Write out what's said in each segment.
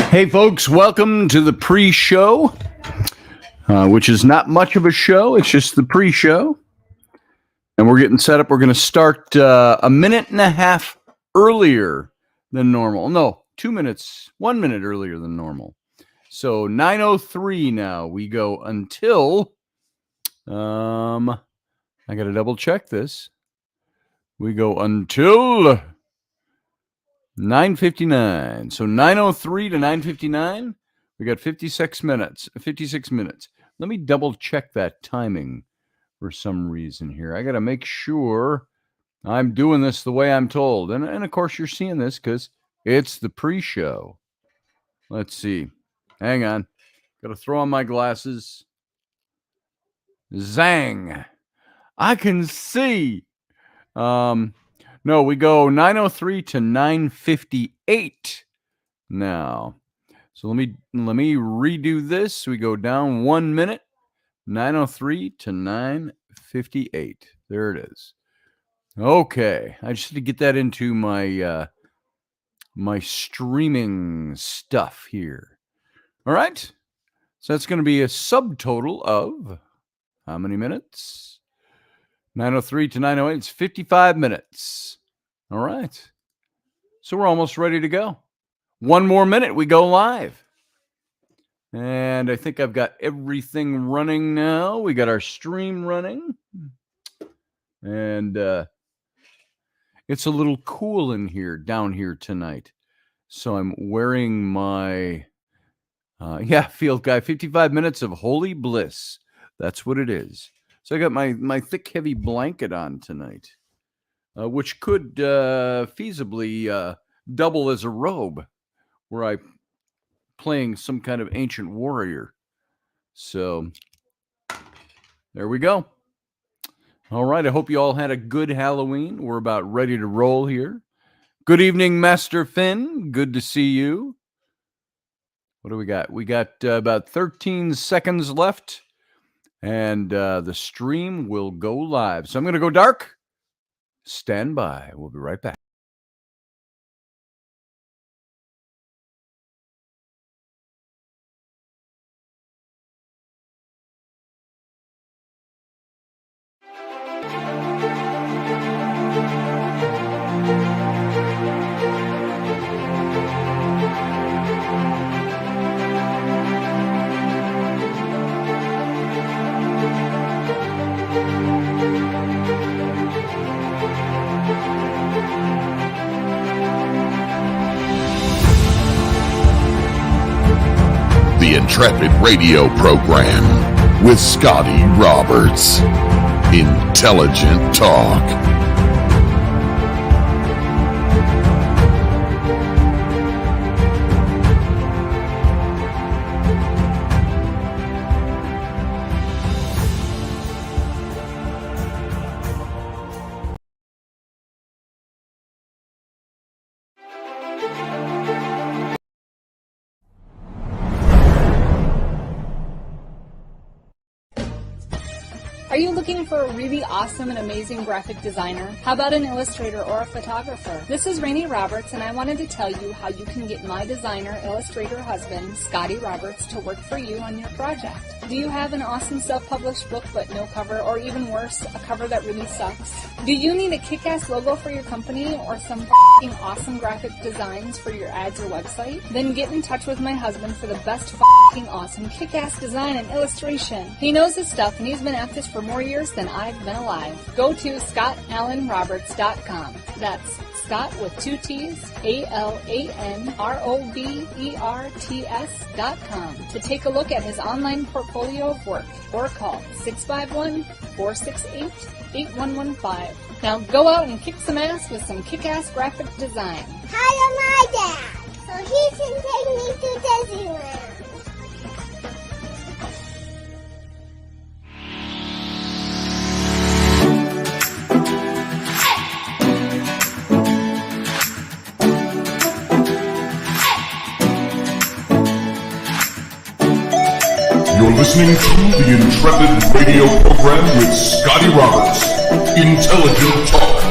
Hey, folks, welcome to the pre-show, which is not much of a show. It's just the pre-show. And we're getting set up. We're going to start a minute and a half earlier than normal. No, 2 minutes, 1 minute earlier than normal. So 9:03 now. We go until, I got to double check this. We go until 9:59. So 9:03 to 9:59. We got 56 minutes. 56 minutes. Let me double check that timing for some reason here. I got to make sure I'm doing this the way I'm told. And of course, you're seeing this because it's the pre-show. Let's see. Hang on. Got to throw on my glasses. Zang. I can see. No, we go 9:03 to 9:58 now. So let me redo this. We go down 1 minute, 9:03 to 9:58. There it is. Okay, I just had to get that into my my streaming stuff here. All right, so that's going to be a subtotal of how many minutes? 9:03 to 9:08. It's 55 minutes. All right. So we're almost ready to go. 1 more minute, we go live. And I think I've got everything running now. We got our stream running. And it's a little cool in here, down here tonight. So I'm wearing my, Field Guy, 55 minutes of holy bliss. That's what it is. So I got my thick, heavy blanket on tonight, which could feasibly double as a robe, where I'm playing some kind of ancient warrior. So there we go. All right. I hope you all had a good Halloween. We're about ready to roll here. Good evening, Master Finn. Good to see you. What do we got? We got about 13 seconds left. And the stream will go live. So I'm going to go dark. Stand by. We'll be right back. The Intrepid radio program with Scotty Roberts. Intelligent talk. Are you looking for a really awesome and amazing graphic designer? How about an illustrator or a photographer? This is Rainey Roberts, and I wanted to tell you how you can get my designer, illustrator husband, Scotty Roberts, to work for you on your project. Do you have an awesome self-published book but no cover, or even worse, a cover that really sucks? Do you need a kick-ass logo for your company or some f***ing awesome graphic designs for your ads or website? Then get in touch with my husband for the best f***ing awesome kick-ass design and illustration. He knows his stuff, and he's been at this for more years than I've been alive. Go to ScottAllenRoberts.com. That's Scott with 2 T's, ALANROBERTS.com to take a look at his online portfolio of work, or call 651-468-8115. Now go out and kick some ass with some kick-ass graphic design. Hire my dad, so he can take me to Disneyland. You're listening to the Intrepid radio program with Scotty Roberts. Intelligent talk.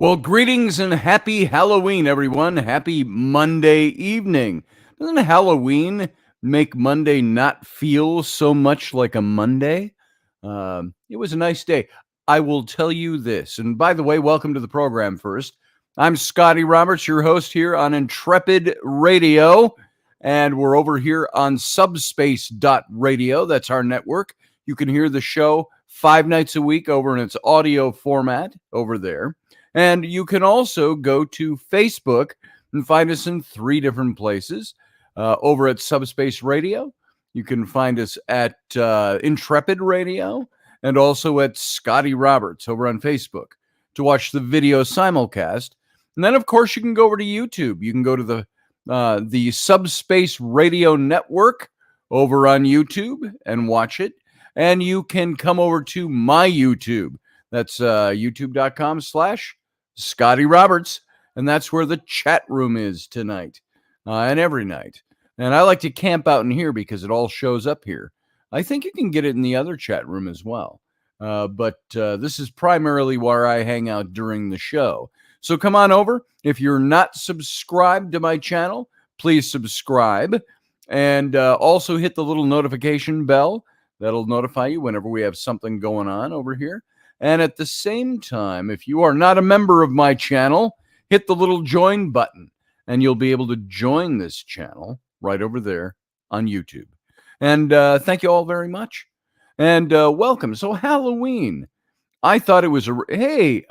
Well, greetings and happy Halloween, everyone. Happy Monday evening. Doesn't Halloween make Monday not feel so much like a Monday? It was a nice day. I will tell you this. And by the way, welcome to the program first. I'm Scotty Roberts, your host here on Intrepid Radio. And we're over here on subspace.radio. That's our network. You can hear the show 5 nights a week over in its audio format over there. And you can also go to Facebook and find us in 3 different places. Over at Subspace Radio, you can find us at Intrepid Radio and also at Scotty Roberts over on Facebook to watch the video simulcast. And then, of course, you can go over to YouTube. You can go to the Subspace Radio Network over on YouTube and watch it. And you can come over to my YouTube. That's youtube.com/Scotty Roberts. And that's where the chat room is tonight and every night. And I like to camp out in here because it all shows up here. I think you can get it in the other chat room as well. But this is primarily where I hang out during the show. So come on over. If you're not subscribed to my channel, please subscribe. And also hit the little notification bell. That'll notify you whenever we have something going on over here. And at the same time, if you are not a member of my channel, hit the little join button. And you'll be able to join this channel right over there on YouTube. And thank you all very much. And welcome. So Halloween, I thought it was hey,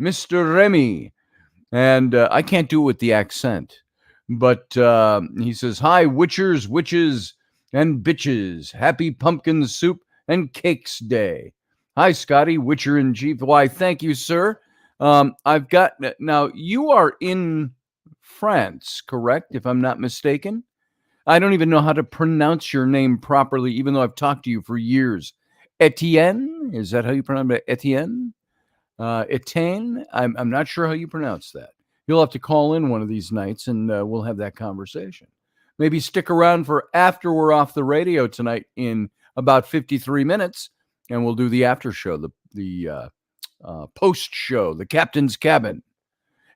Mr. Remy. And I can't do it with the accent. But he says, hi, witchers, witches, and bitches. Happy pumpkin soup and cakes day. Hi, Scotty, witcher in chief. Why, thank you, sir. I've got, now you are in France, correct? If I'm not mistaken. I don't even know how to pronounce your name properly, even though I've talked to you for years. Etienne? Is that how you pronounce it? Etienne? Etienne? I'm not sure how you pronounce that. You'll have to call in one of these nights and we'll have that conversation. Maybe stick around for after we're off the radio tonight in about 53 minutes, and we'll do the after show, the post show, the captain's cabin.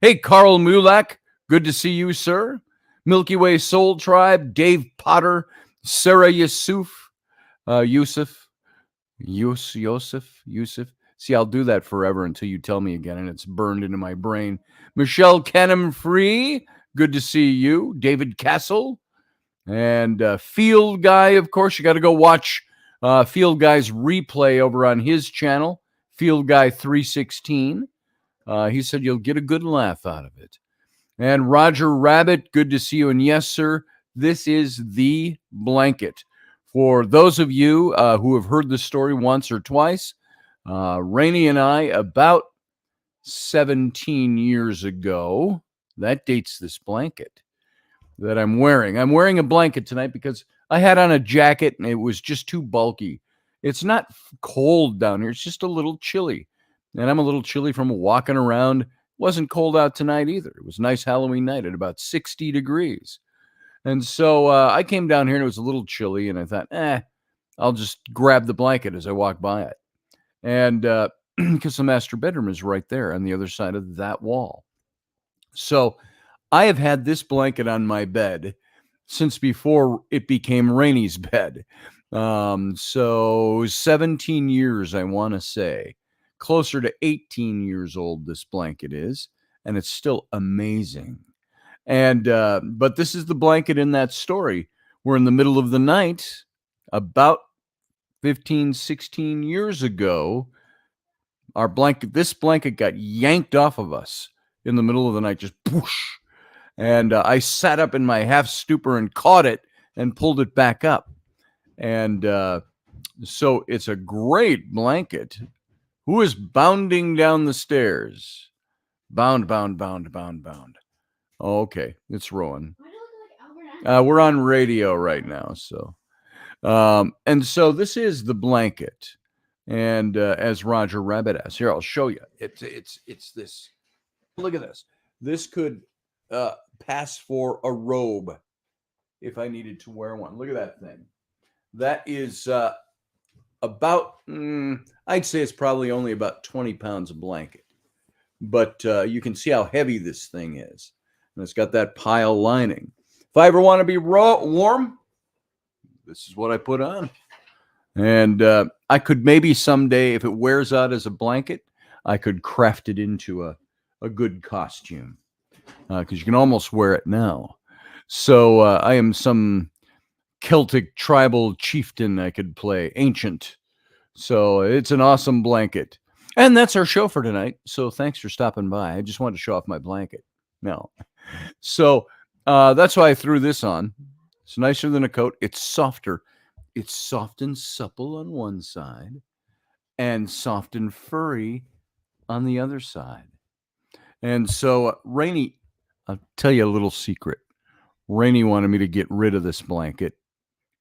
Hey, Carl Mulak, good to see you, sir. Milky Way Soul Tribe, Dave Potter, Sarah Yusuf. See, I'll do that forever until you tell me again, and it's burned into my brain. Michelle Canham Free, good to see you. David Castle, and Field Guy, of course. You got to go watch Field Guy's replay over on his channel, Field Guy 316. He said you'll get a good laugh out of it. And Roger Rabbit, good to see you. And yes, sir, this is the blanket. For those of you who have heard the story once or twice, Rainey and I, about 17 years ago, that dates this blanket that I'm wearing. I'm wearing a blanket tonight because I had on a jacket and it was just too bulky. It's not cold down here. It's just a little chilly. And I'm a little chilly from walking around. It wasn't cold out tonight either. It was a nice Halloween night at about 60 degrees. And so I came down here and it was a little chilly. And I thought, I'll just grab the blanket as I walk by it. And because the master bedroom is right there on the other side of that wall. So I have had this blanket on my bed since before it became Rainey's bed. So 17 years, I want to say. Closer to 18 years old, this blanket is. And it's still amazing. And but this is the blanket in that story. We're in the middle of the night, about 15, 16 years ago. This blanket got yanked off of us in the middle of the night, just whoosh. And I sat up in my half stupor and caught it and pulled it back up. And so it's a great blanket. Who is bounding down the stairs? Bound. Okay, it's Rowan. We're on radio right now, so. And so this is the blanket. And as Roger Rabbit asked, here, I'll show you. It's this. Look at this. This could pass for a robe if I needed to wear one. Look at that thing. That is about, I'd say it's probably only about 20 pounds of blanket. but you can see how heavy this thing is. And it's got that pile lining. If I ever want to be warm, this is what I put on. And I could maybe someday, if it wears out as a blanket, I could craft it into a good costume, because you can almost wear it now. So I am some Celtic tribal chieftain I could play, ancient. So it's an awesome blanket. And that's our show for tonight. So thanks for stopping by. I just wanted to show off my blanket. No. So that's why I threw this on. It's nicer than a coat. It's softer. It's soft and supple on one side and soft and furry on the other side. And so Rainey, I'll tell you a little secret. Rainey wanted me to get rid of this blanket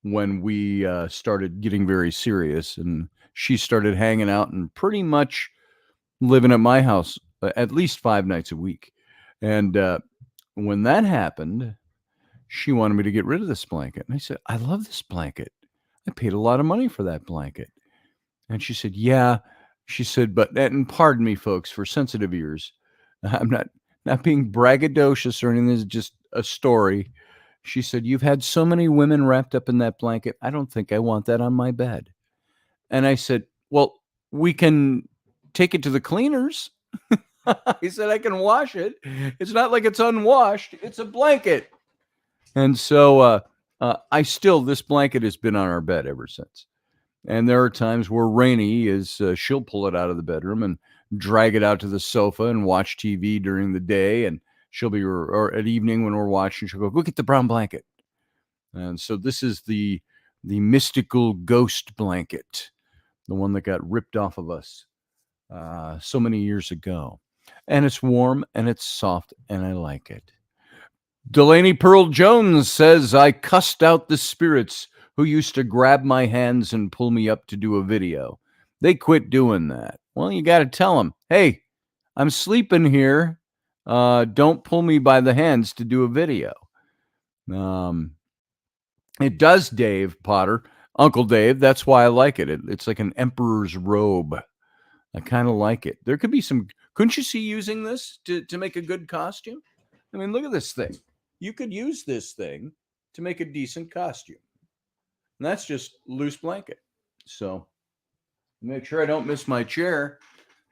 when we started getting very serious, and she started hanging out and pretty much living at my house at least 5 nights a week. And when that happened, she wanted me to get rid of this blanket. And I said, I love this blanket. I paid a lot of money for that blanket. And she said, yeah. She said, but, and pardon me, folks, for sensitive ears, I'm not being braggadocious or anything. This is just a story. She said, you've had so many women wrapped up in that blanket. I don't think I want that on my bed. And I said, well, we can take it to the cleaners. He said, I can wash it. It's not like it's unwashed. It's a blanket. And so this blanket has been on our bed ever since. And there are times where Rainey she'll pull it out of the bedroom and drag it out to the sofa and watch TV during the day. And she'll be, or at evening when we're watching, she'll go get the brown blanket. And so this is the mystical ghost blanket, the one that got ripped off of us so many years ago. And it's warm and it's soft and I like it. Delaney Pearl Jones says, I cussed out the spirits who used to grab my hands and pull me up to do a video. They quit doing that. Well, you got to tell them, hey, I'm sleeping here. Don't pull me by the hands to do a video. It does, Dave Potter, Uncle Dave. That's why I like it. It's like an emperor's robe. I kind of like it. There could be some, couldn't you see using this to make a good costume? I mean, look at this thing. You could use this thing to make a decent costume. And that's just loose blanket. So make sure I don't miss my chair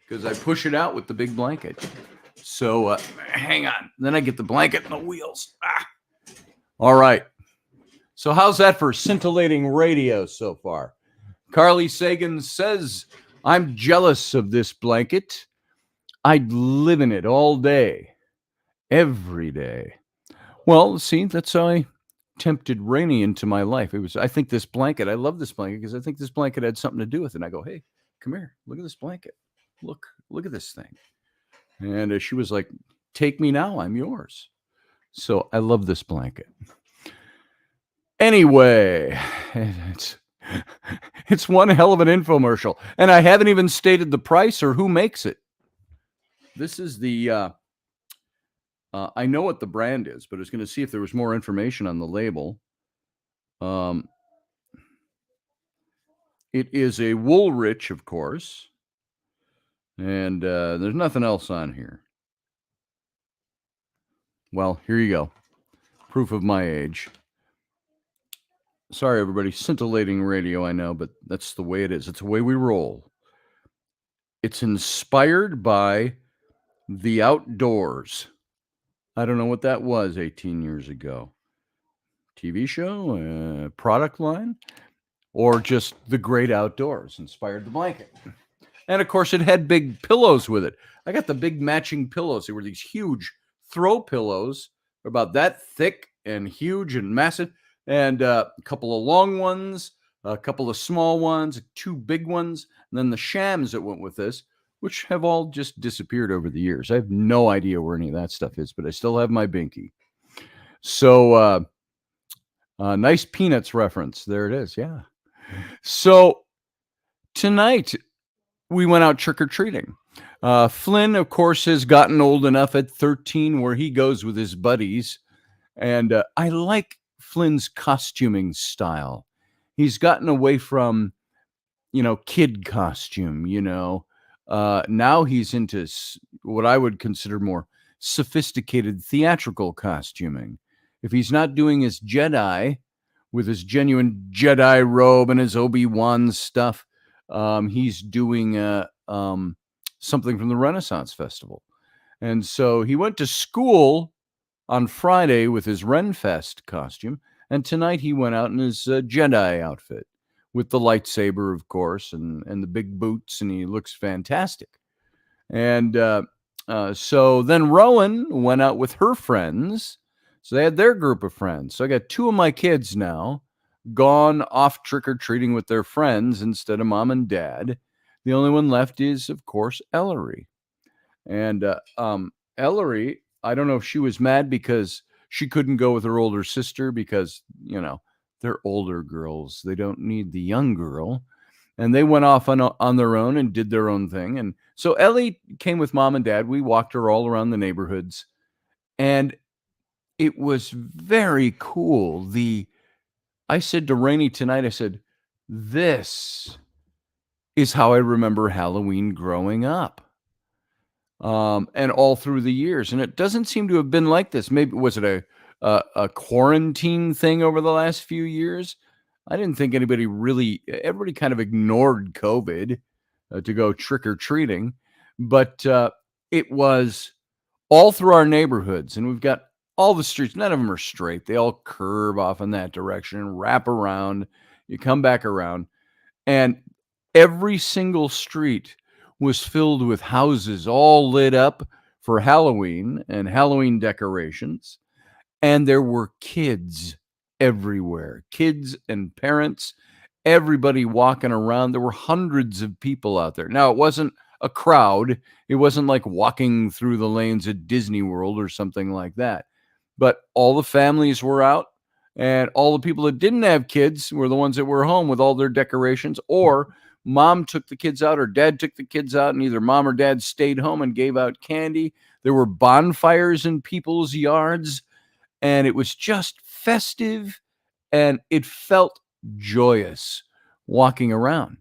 because I push it out with the big blanket. So hang on. Then I get the blanket and the wheels. All right. So how's that for scintillating radio so far? Carly Sagan says, I'm jealous of this blanket. I'd live in it all day, every day. Well, see, that's how I tempted Rainey into my life. I think this blanket, I love this blanket because I think this blanket had something to do with it. And I go, hey, come here. Look at this blanket. Look at this thing. And she was like, take me now. I'm yours. So I love this blanket. Anyway, it's one hell of an infomercial. And I haven't even stated the price or who makes it. This is the, I know what the brand is, but I was going to see if there was more information on the label. It is a Woolrich, of course. And there's nothing else on here. Well, here you go. Proof of my age. Sorry, everybody. Scintillating radio, I know, but that's the way it is. It's the way we roll. It's inspired by the outdoors. I don't know what that was 18 years ago. TV show, product line, or just the great outdoors inspired the blanket. And, of course, it had big pillows with it. I got the big matching pillows. They were these huge throw pillows, about that thick and huge and massive. And a couple of long ones, a couple of small ones, 2 big ones, and then the shams that went with this, which have all just disappeared over the years. I have no idea where any of that stuff is, but I still have my binky. So, nice Peanuts reference. There it is, yeah. So, tonight, we went out trick-or-treating. Flynn, of course, has gotten old enough at 13 where he goes with his buddies. And I like Flynn's costuming style. He's gotten away from, kid costume, Now he's into what I would consider more sophisticated theatrical costuming. If he's not doing his Jedi with his genuine Jedi robe and his Obi-Wan stuff, he's doing something from the Renaissance Festival. And so he went to school on Friday with his Renfest costume, and tonight he went out in his Jedi outfit with the lightsaber, of course, and the big boots, and he looks fantastic. And so then Rowan went out with her friends. So they had their group of friends. So I got two of my kids now gone off trick-or-treating with their friends instead of mom and dad. The only one left is, of course, Ellery. And Ellery, I don't know if she was mad because she couldn't go with her older sister because, they're older girls. They don't need the young girl. And they went off on their own and did their own thing. And so Ellie came with mom and dad. We walked her all around the neighborhoods. And it was very cool. I said to Rainey tonight, I said, this is how I remember Halloween growing up. And all through the years. And it doesn't seem to have been like this. Maybe was it a quarantine thing over the last few years? I didn't think everybody kind of ignored COVID to go trick-or-treating. But it was all through our neighborhoods. And we've got all the streets. None of them are straight. They all curve off in that direction and wrap around. You come back around. And every single street was filled with houses all lit up for Halloween and Halloween decorations. And there were kids everywhere, kids and parents, everybody walking around. There were hundreds of people out there. Now, it wasn't a crowd. It wasn't like walking through the lanes at Disney World or something like that. But all the families were out, and all the people that didn't have kids were the ones that were home with all their decorations, or mom took the kids out or dad took the kids out, and either mom or dad stayed home and gave out candy. There were bonfires in people's yards, and it was just festive, and it felt joyous walking around,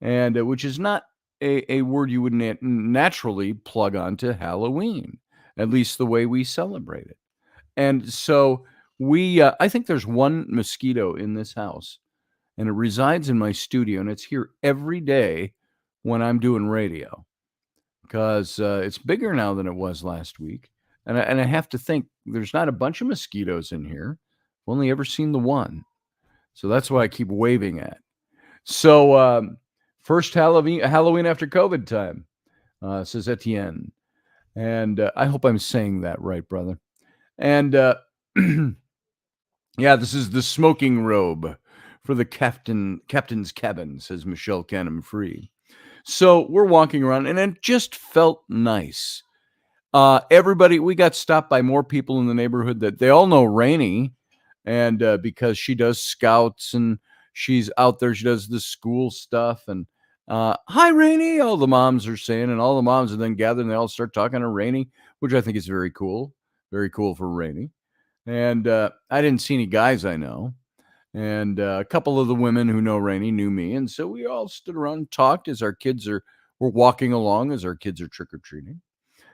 and which is not a word you would naturally plug onto Halloween, at least the way we celebrate it. And so I think there's one mosquito in this house, and it resides in my studio, and it's here every day when I'm doing radio, because it's bigger now than it was last week. And I have to think there's not a bunch of mosquitoes in here. I've only ever seen the one. So that's why I keep waving at. So first Halloween after COVID time, says Etienne. And I hope I'm saying that right, brother. And yeah, this is the smoking robe for the captain's cabin, says Michelle Canham Free. So we're walking around, and it just felt nice. Everybody, we got stopped by more people in the neighborhood that they all know Rainey, and because she does scouts and she's out there, she does the school stuff. And hi, Rainey, all the moms are saying, and all the moms are then gathered, and they all start talking to Rainey, which I think is very cool for Rainey. And I didn't see any guys I know. And a couple of the women who know Rainey knew me. And so we all stood around and talked as our kids were walking along, as our kids are trick-or-treating.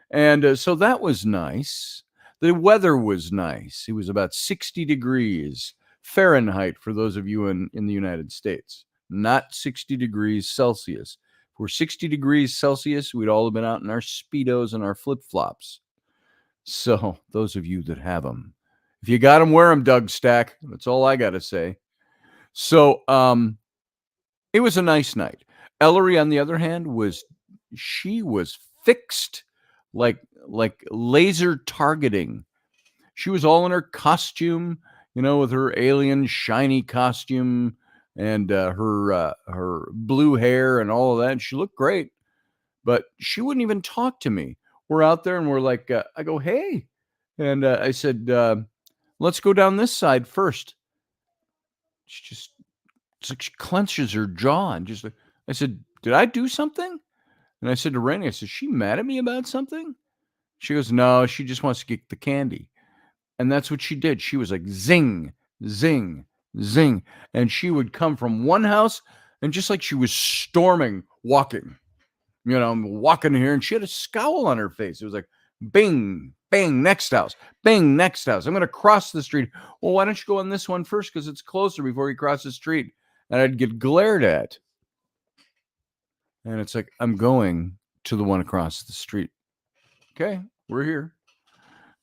And so that was nice. The weather was nice. It was about 60 degrees Fahrenheit for those of you in the United States, not 60 degrees Celsius. If we're 60 degrees Celsius, we'd all have been out in our Speedos and our flip-flops. So those of you that have them, if you got them, wear them, Doug Stack. That's all I got to say. So it was a nice night. Ellery, on the other hand, was fixed like laser targeting. She was all in her costume, with her alien shiny costume and her blue hair and all of that. And she looked great, but she wouldn't even talk to me. We're out there and we're like, I go, hey. And I said, let's go down this side first. It's like she clenches her jaw and just like, I said, did I do something? And I said to Rainey, I said, is she mad at me about something? She goes, no, she just wants to get the candy. And that's what she did. She was like, zing, zing, zing. And she would come from one house and just like she was storming, walking, I'm walking here and she had a scowl on her face. It was like, bing, bang, next house, bang, next house. I'm going to cross the street. Well, why don't you go on this one first? Because it's closer before you cross the street. And I'd get glared at. And it's like, I'm going to the one across the street. Okay, we're here.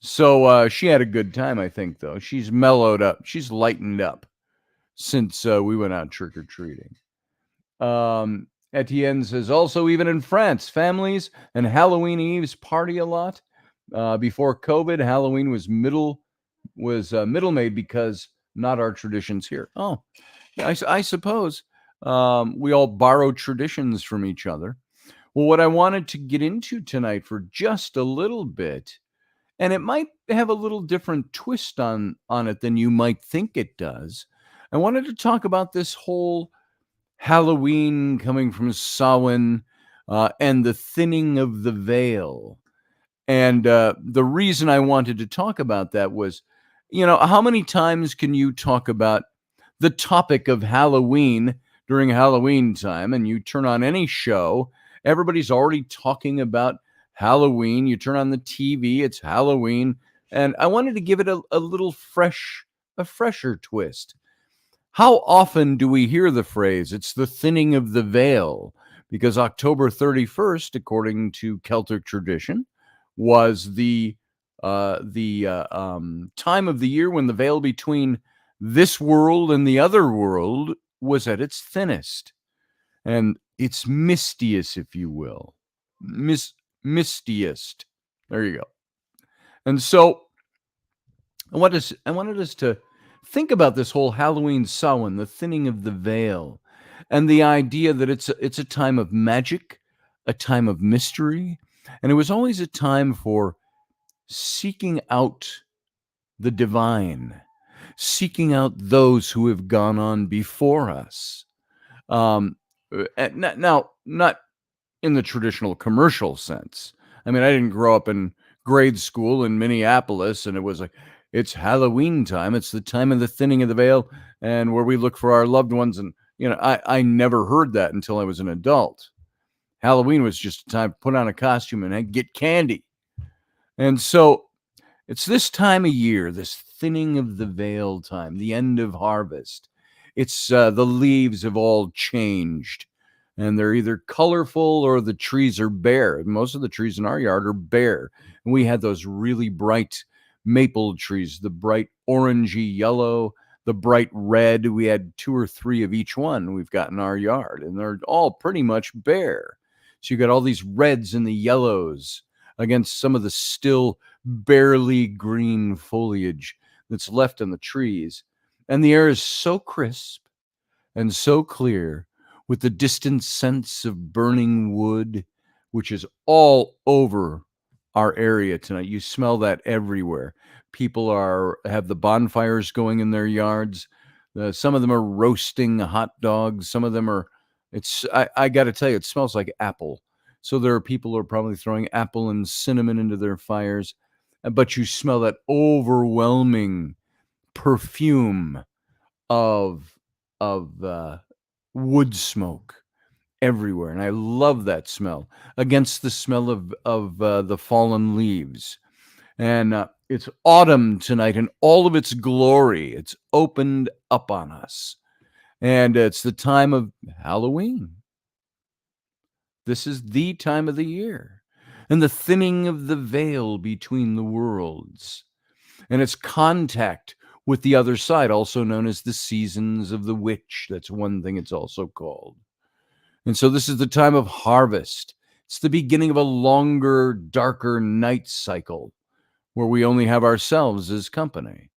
So she had a good time, I think, though. She's mellowed up. She's lightened up since we went out trick-or-treating. Etienne says, also, even in France, families and Halloween Eves party a lot. Before COVID, Halloween was middle made because not our traditions here. Oh, I suppose we all borrow traditions from each other. Well, what I wanted to get into tonight for just a little bit, and it might have a little different twist on it than you might think it does. I wanted to talk about this whole Halloween coming from Samhain and the thinning of the veil. And the reason I wanted to talk about that was, how many times can you talk about the topic of Halloween during Halloween time? And you turn on any show, everybody's already talking about Halloween. You turn on the TV, it's Halloween. And I wanted to give it a little fresher twist. How often do we hear the phrase, it's the thinning of the veil? Because October 31st, according to Celtic tradition, was the time of the year when the veil between this world and the other world was at its thinnest. And it's mistiest, if you will. Mistiest. There you go. And so I wanted us to think about this whole Halloween Samhain, the thinning of the veil, and the idea that it's a time of magic, a time of mystery, and it was always a time for seeking out the divine, seeking out those who have gone on before us. Now, not in the traditional commercial sense. I mean, I didn't grow up in grade school in Minneapolis, and it was like, it's Halloween time. It's the time of the thinning of the veil, and where we look for our loved ones. And, I never heard that until I was an adult. Halloween was just a time to put on a costume and get candy. And so it's this time of year, this thinning of the veil time, the end of harvest. It's the leaves have all changed, and they're either colorful or the trees are bare. Most of the trees in our yard are bare. And we had those really bright maple trees, the bright orangey yellow, the bright red. We had 2 or 3 of each one we've got in our yard, and they're all pretty much bare. So you got all these reds and the yellows against some of the still barely green foliage that's left on the trees. And the air is so crisp and so clear, with the distant sense of burning wood, which is all over our area tonight. You smell that everywhere. People have the bonfires going in their yards. Some of them are roasting hot dogs. Some of them are, I got to tell you, it smells like apple. So there are people who are probably throwing apple and cinnamon into their fires. But you smell that overwhelming perfume of wood smoke everywhere, and I love that smell against the smell of the fallen leaves. And it's autumn tonight in all of its glory. It's opened up on us, and it's the time of Halloween. This is the time of the year, and the thinning of the veil between the worlds, and its contact with the other side, also known as the seasons of the witch. That's one thing it's also called. And so this is the time of harvest. It's the beginning of a longer, darker night cycle where we only have ourselves as company.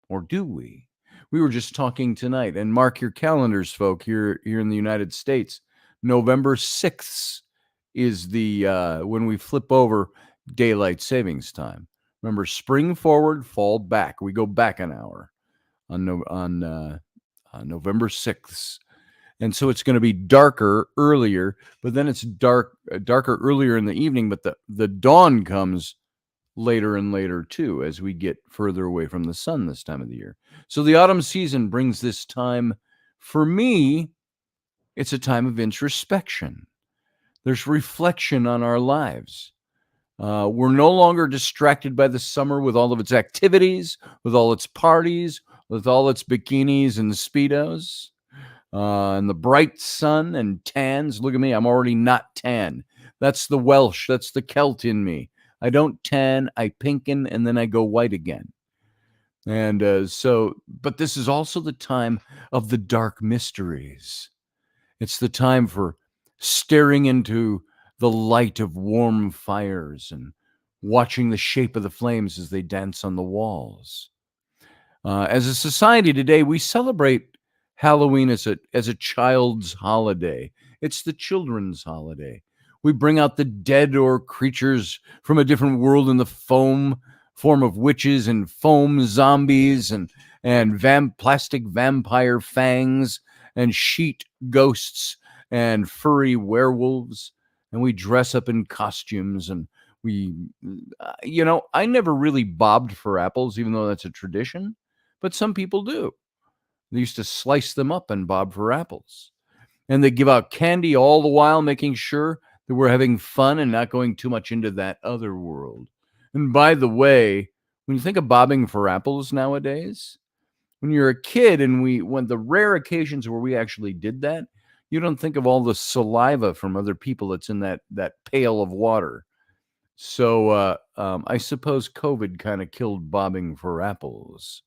Or do we? We were just talking tonight, and mark your calendars, folk, here in the United States. November 6th is the when we flip over daylight savings time. Remember, spring forward, fall back. We go back an hour on November 6th. And so it's going to be darker earlier, but then it's darker earlier in the evening, but the dawn comes later and later too as we get further away from the sun this time of the year. So the autumn season brings this time. For me, it's a time of introspection. There's reflection on our lives. We're no longer distracted by the summer with all of its activities, with all its parties, with all its bikinis and Speedos, and the bright sun and tans. Look at me, I'm already not tan. That's the Welsh, that's the Celt in me. I don't tan, I pinken, and then I go white again. And but this is also the time of the dark mysteries. It's the time for staring into the light of warm fires and watching the shape of the flames as they dance on the walls. As a society today, we celebrate Halloween as a child's holiday. It's the children's holiday. We bring out the dead or creatures from a different world in the form of witches and foam zombies and plastic vampire fangs and sheet ghosts and furry werewolves. And we dress up in costumes, and we, I never really bobbed for apples, even though that's a tradition, but some people do. They used to slice them up and bob for apples. And they give out candy all the while, making sure that we're having fun and not going too much into that other world. And by the way, when you think of bobbing for apples nowadays, when you're a kid and when the rare occasions where we actually did that, you don't think of all the saliva from other people that's in that pail of water. So I suppose COVID kind of killed bobbing for apples.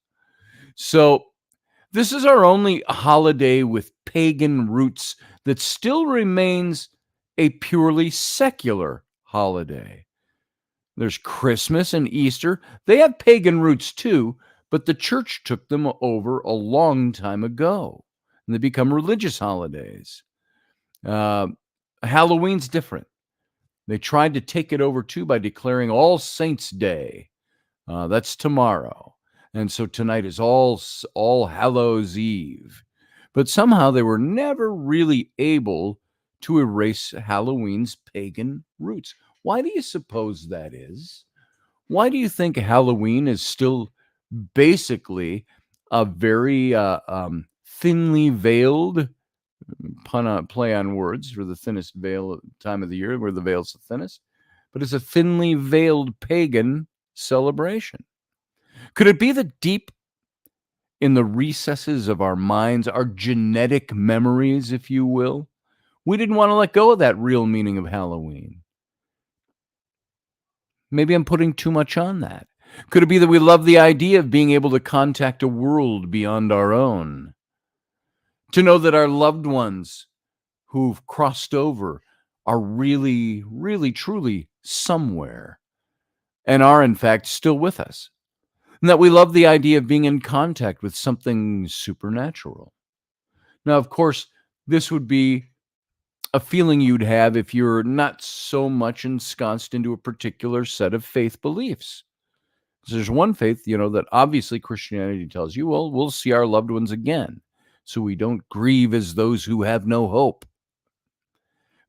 So this is our only holiday with pagan roots that still remains a purely secular holiday. There's Christmas and Easter. They have pagan roots too, but the church took them over a long time ago, and they become religious holidays. Halloween's different. They tried to take it over too by declaring All Saints' Day. That's tomorrow. And so tonight is All Hallows' Eve. But somehow they were never really able to erase Halloween's pagan roots. Why do you suppose that is? Why do you think Halloween is still basically a very thinly veiled, play on words, for the thinnest veil time of the year where the veil's the thinnest, but it's a thinly veiled pagan celebration? Could it be that deep in the recesses of our minds, our genetic memories, if you will, we didn't want to let go of that real meaning of Halloween? Maybe I'm putting too much on that. Could it be that we love the idea of being able to contact a world beyond our own? To know that our loved ones who've crossed over are really, really, truly somewhere and are, in fact, still with us. And that we love the idea of being in contact with something supernatural. Now, of course, this would be a feeling you'd have if you're not so much ensconced into a particular set of faith beliefs. There's one faith, that obviously Christianity tells you, well, we'll see our loved ones again, so we don't grieve as those who have no hope.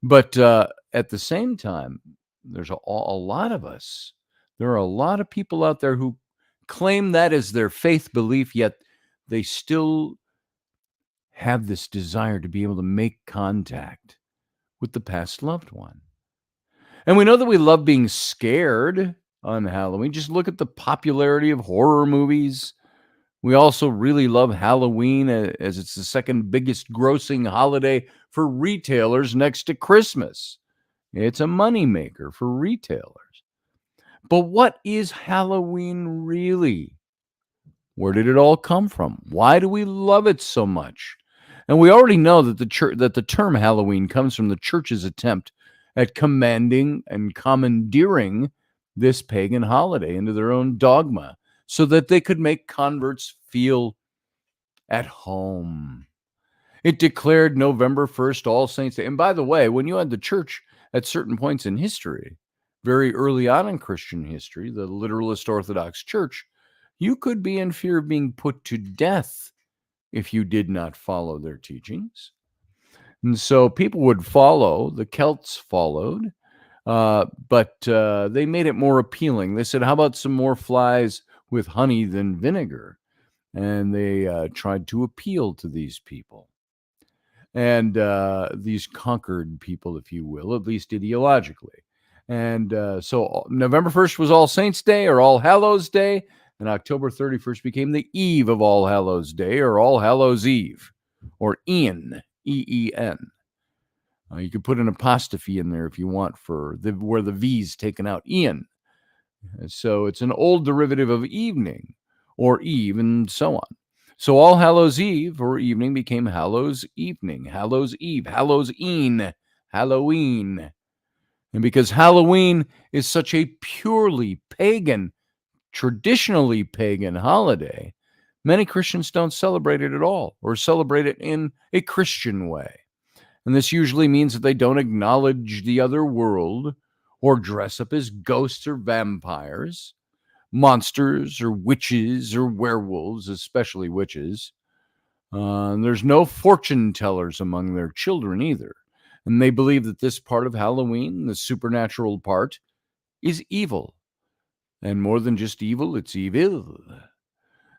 But at the same time, there's a lot of us. There are a lot of people out there who claim that as their faith belief, yet they still have this desire to be able to make contact with the past loved one. And we know that we love being scared on Halloween. Just look at the popularity of horror movies. We also really love Halloween as it's the second biggest grossing holiday for retailers next to Christmas. It's a moneymaker for retailers. But what is Halloween really? Where did it all come from? Why do we love it so much? And we already know that the term Halloween comes from the church's attempt at commanding and commandeering this pagan holiday into their own dogma so that they could make converts feel at home. It declared November 1st, All Saints' Day. And by the way, when you had the church at certain points in history, very early on in Christian history, the literalist Orthodox Church, you could be in fear of being put to death if you did not follow their teachings. And so people would follow, the Celts followed, but they made it more appealing. They said, how about some more flies with honey than vinegar? And they tried to appeal to these people. and these conquered people, if you will, at least ideologically. And so November 1st was All Saints Day or All Hallows Day, and October 31st became the eve of All Hallows Day or All Hallows Eve, or Ian, E-E-N. You could put an apostrophe in there if you want for where the V's taken out, Ian. So it's an old derivative of evening or eve and so on. So All Hallows Eve or evening became Hallows Evening, Hallows Eve, Hallows-een, Halloween. And because Halloween is such a purely pagan, traditionally pagan holiday, many Christians don't celebrate it at all or celebrate it in a Christian way. And this usually means that they don't acknowledge the other world or dress up as ghosts or vampires, monsters or witches or werewolves, especially witches. There's no fortune tellers among their children either. And they believe that this part of Halloween, the supernatural part, is evil. And more than just evil, it's evil.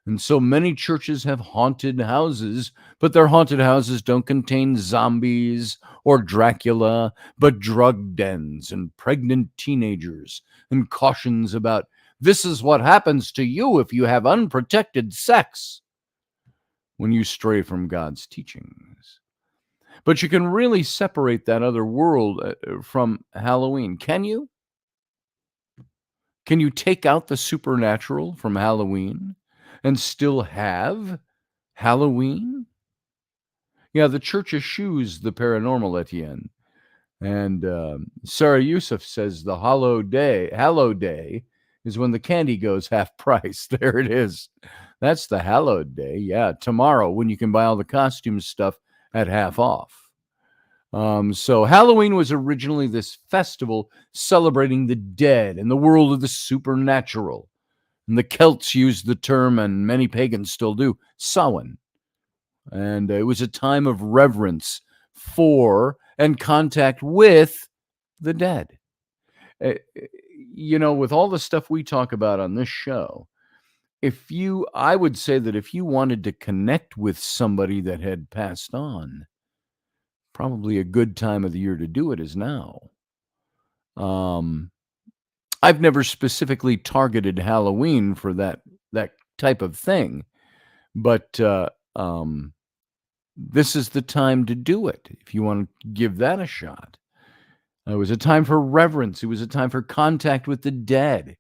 And so many churches have haunted houses, but their haunted houses don't contain zombies or Dracula, but drug dens and pregnant teenagers and cautions about this is what happens to you if you have unprotected sex when you stray from God's teachings. But you can really separate that other world from Halloween. Can you? Can you take out the supernatural from Halloween and still have Halloween? Yeah, the church eschews the paranormal, Etienne. And Sarah Yusuf says the Hallow Day is when the candy goes half price. There it is. That's the hallowed day. Yeah, tomorrow when you can buy all the costume stuff at half off. So Halloween was originally this festival celebrating the dead and the world of the supernatural. And the Celts used the term, and many pagans still do, Samhain. And it was a time of reverence for and contact with the dead. With all the stuff we talk about on this show, I would say that if you wanted to connect with somebody that had passed on, probably a good time of the year to do it is now. I've never specifically targeted Halloween for that type of thing, but this is the time to do it if you want to give that a shot. It was a time for reverence. It was a time for contact with the dead.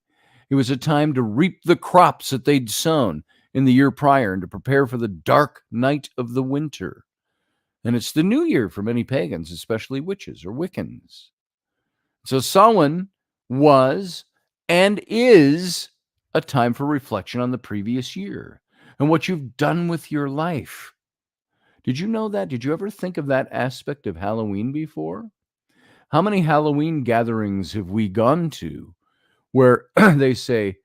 It was a time to reap the crops that they'd sown in the year prior and to prepare for the dark night of the winter. And it's the new year for many pagans, especially witches or Wiccans. So Samhain was and is a time for reflection on the previous year and what you've done with your life. Did you know that? Did you ever think of that aspect of Halloween before? How many Halloween gatherings have we gone to where they say,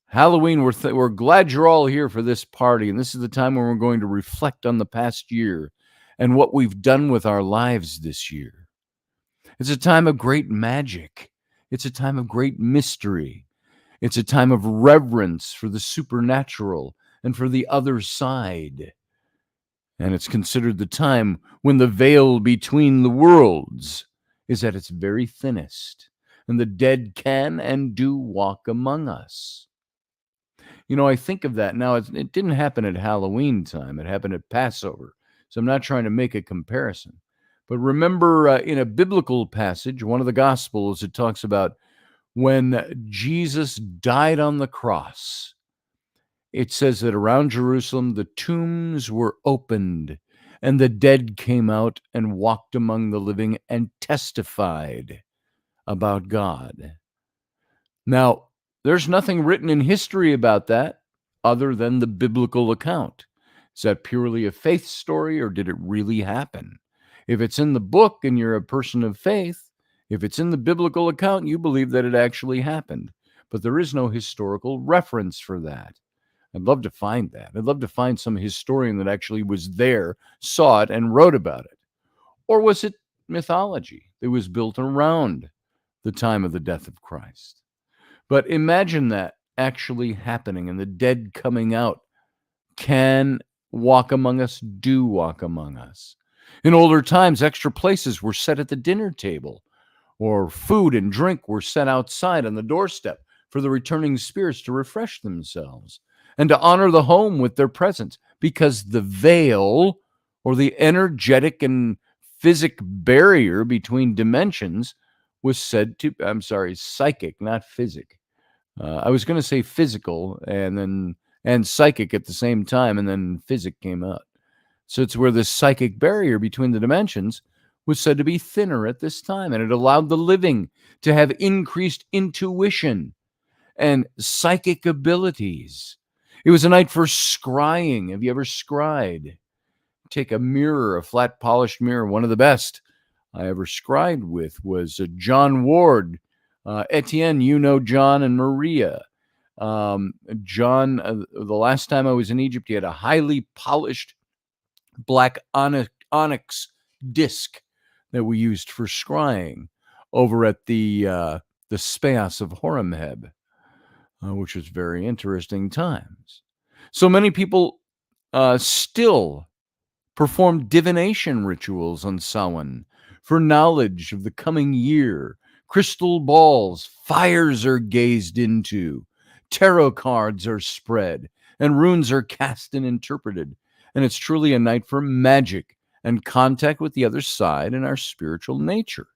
Halloween, we're glad you're all here for this party, and this is the time when we're going to reflect on the past year and what we've done with our lives this year. It's a time of great magic. It's a time of great mystery. It's a time of reverence for the supernatural and for the other side. And it's considered the time when the veil between the worlds is at its very thinnest, and the dead can and do walk among us. I think of that now. It didn't happen at Halloween time. It happened at Passover. So I'm not trying to make a comparison. But remember in a biblical passage, one of the Gospels, it talks about when Jesus died on the cross. It says that around Jerusalem, the tombs were opened and the dead came out and walked among the living and testified about God. Now, there's nothing written in history about that other than the biblical account. Is that purely a faith story, or did it really happen? If it's in the book and you're a person of faith, if it's in the biblical account, you believe that it actually happened. But there is no historical reference for that. I'd love to find that. I'd love to find some historian that actually was there, saw it, and wrote about it. Or was it mythology that was built around the time of the death of Christ? But imagine that actually happening and the dead coming out can walk among us, do walk among us. In older times, extra places were set at the dinner table, or food and drink were set outside on the doorstep for the returning spirits to refresh themselves and to honor the home with their presence, because the veil, or the energetic and physic barrier between dimensions, was said to, I'm sorry, psychic, not physic. I was going to say physical and psychic at the same time, and then physic came out. So it's where the psychic barrier between the dimensions was said to be thinner at this time, and it allowed the living to have increased intuition and psychic abilities. It was a night for scrying. Have you ever scryed? Take a mirror, a flat polished mirror. One of the best I ever scryed with was John Ward. Etienne, you know John and Maria. John, the last time I was in Egypt, he had a highly polished black onyx disc that we used for scrying over at the Speas of Horemheb, which was very interesting times. So many people still perform divination rituals on Samhain for knowledge of the coming year. Crystal balls, fires are gazed into, tarot cards are spread, and runes are cast and interpreted. And it's truly a night for magic and contact with the other side and our spiritual nature.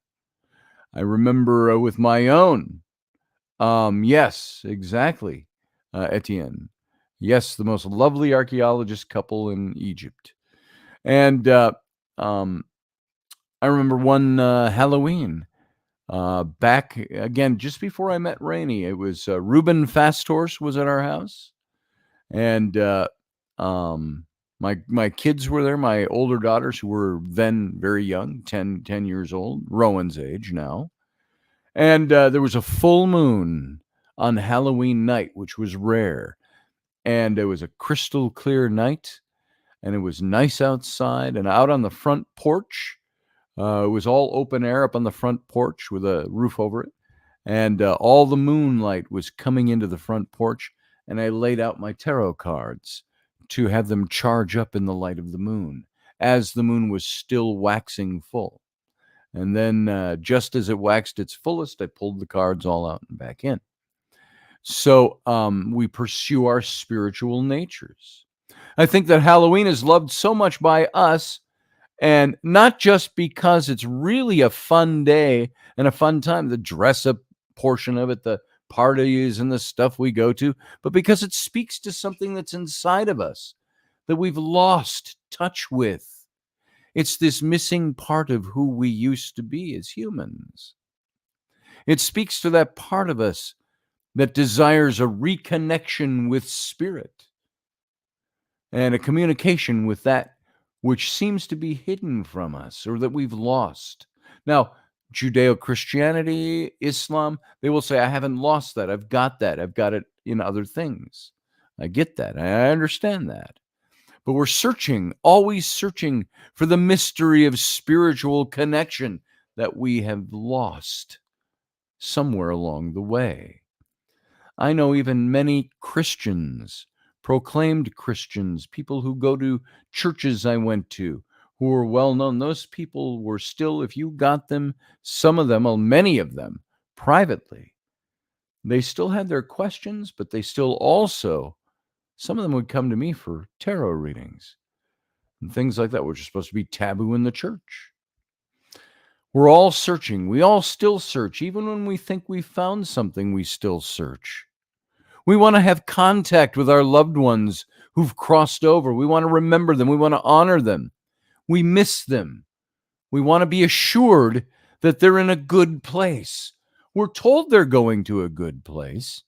I remember with my own, yes, exactly, Etienne. Yes, the most lovely archaeologist couple in Egypt. And I remember one Halloween back again, just before I met Rainey. It was Reuben Fasthorse was at our house, and my kids were there. My older daughters, who were then very young, 10 years old, Rowan's age now, and there was a full moon on Halloween night, which was rare, and it was a crystal clear night. And it was nice outside, and out on the front porch. It was all open air up on the front porch with a roof over it. And all the moonlight was coming into the front porch. And I laid out my tarot cards to have them charge up in the light of the moon as the moon was still waxing full. And then just as it waxed its fullest, I pulled the cards all out and back in. So we pursue our spiritual natures. I think that Halloween is loved so much by us, and not just because it's really a fun day and a fun time, the dress up portion of it, the parties and the stuff we go to, but because it speaks to something that's inside of us that we've lost touch with. It's this missing part of who we used to be as humans. It speaks to that part of us that desires a reconnection with spirit and a communication with that which seems to be hidden from us or that we've lost. Now, Judeo-Christianity, Islam, they will say, I haven't lost that. I've got that. I've got it in other things. I get that. I understand that. But we're searching, always searching for the mystery of spiritual connection that we have lost somewhere along the way. I know even many Christians, proclaimed Christians, people who go to churches I went to, who were well known. Those people were still, if you got them, some of them, well, many of them, privately, they still had their questions, but they still also, some of them would come to me for tarot readings and things like that, which are supposed to be taboo in the church. We're all searching. We all still search. Even when we think we've found something, we still search. We want to have contact with our loved ones who've crossed over. We want to remember them. We want to honor them. We miss them. We want to be assured that they're in a good place. We're told they're going to a good place,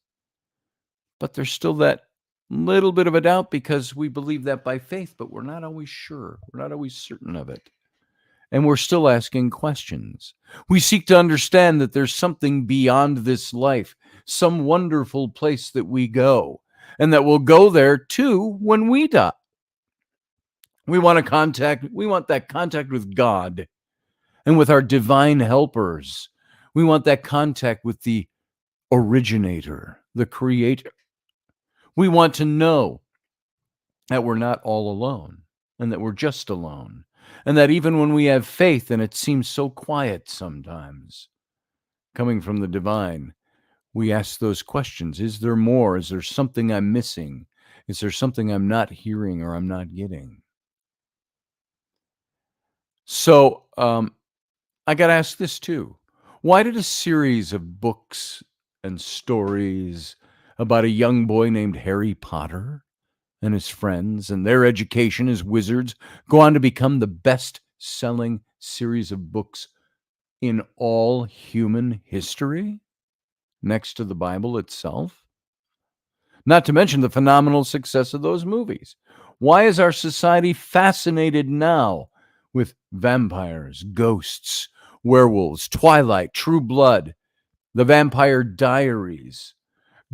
but there's still that little bit of a doubt because we believe that by faith, but we're not always sure. We're not always certain of it. And we're still asking questions. We seek to understand that there's something beyond this life, some wonderful place that we go, and that we'll go there too when we die. We want that contact with God and with our divine helpers. We want that contact with the originator, the creator. We want to know that we're not all alone and that we're just alone. And that even when we have faith and it seems so quiet sometimes, coming from the divine, we ask those questions. Is there more? Is there something I'm missing? Is there something I'm not hearing or I'm not getting? So I got to ask this too. Why did a series of books and stories about a young boy named Harry Potter and his friends and their education as wizards go on to become the best-selling series of books in all human history, next to the Bible itself? Not to mention the phenomenal success of those movies. Why is our society fascinated now with vampires, ghosts, werewolves, Twilight, True Blood, The Vampire Diaries,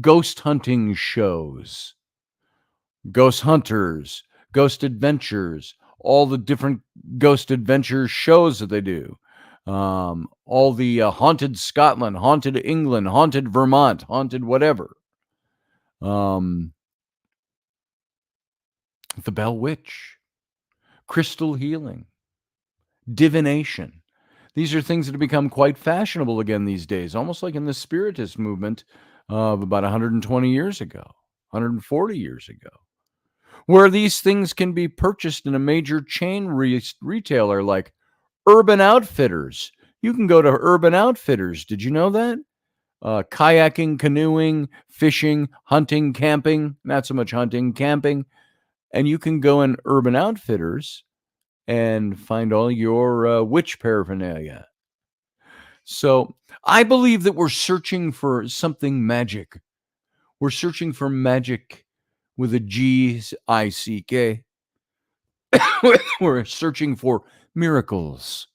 ghost hunting shows, ghost hunters, ghost adventures, all the different ghost adventure shows that they do? All the haunted Scotland, haunted England, haunted Vermont, haunted whatever. The Bell Witch, crystal healing, divination. These are things that have become quite fashionable again these days, almost like in the Spiritist movement of about 120 years ago, 140 years ago, where these things can be purchased in a major chain retailer like Urban Outfitters. You can go to Urban Outfitters. Did you know that? Kayaking, canoeing, fishing, hunting, camping, not so much hunting, camping. And you can go in Urban Outfitters and find all your witch paraphernalia. So I believe that we're searching for something magic. We're searching for magic with a G-I-C-K. We're searching for miracles.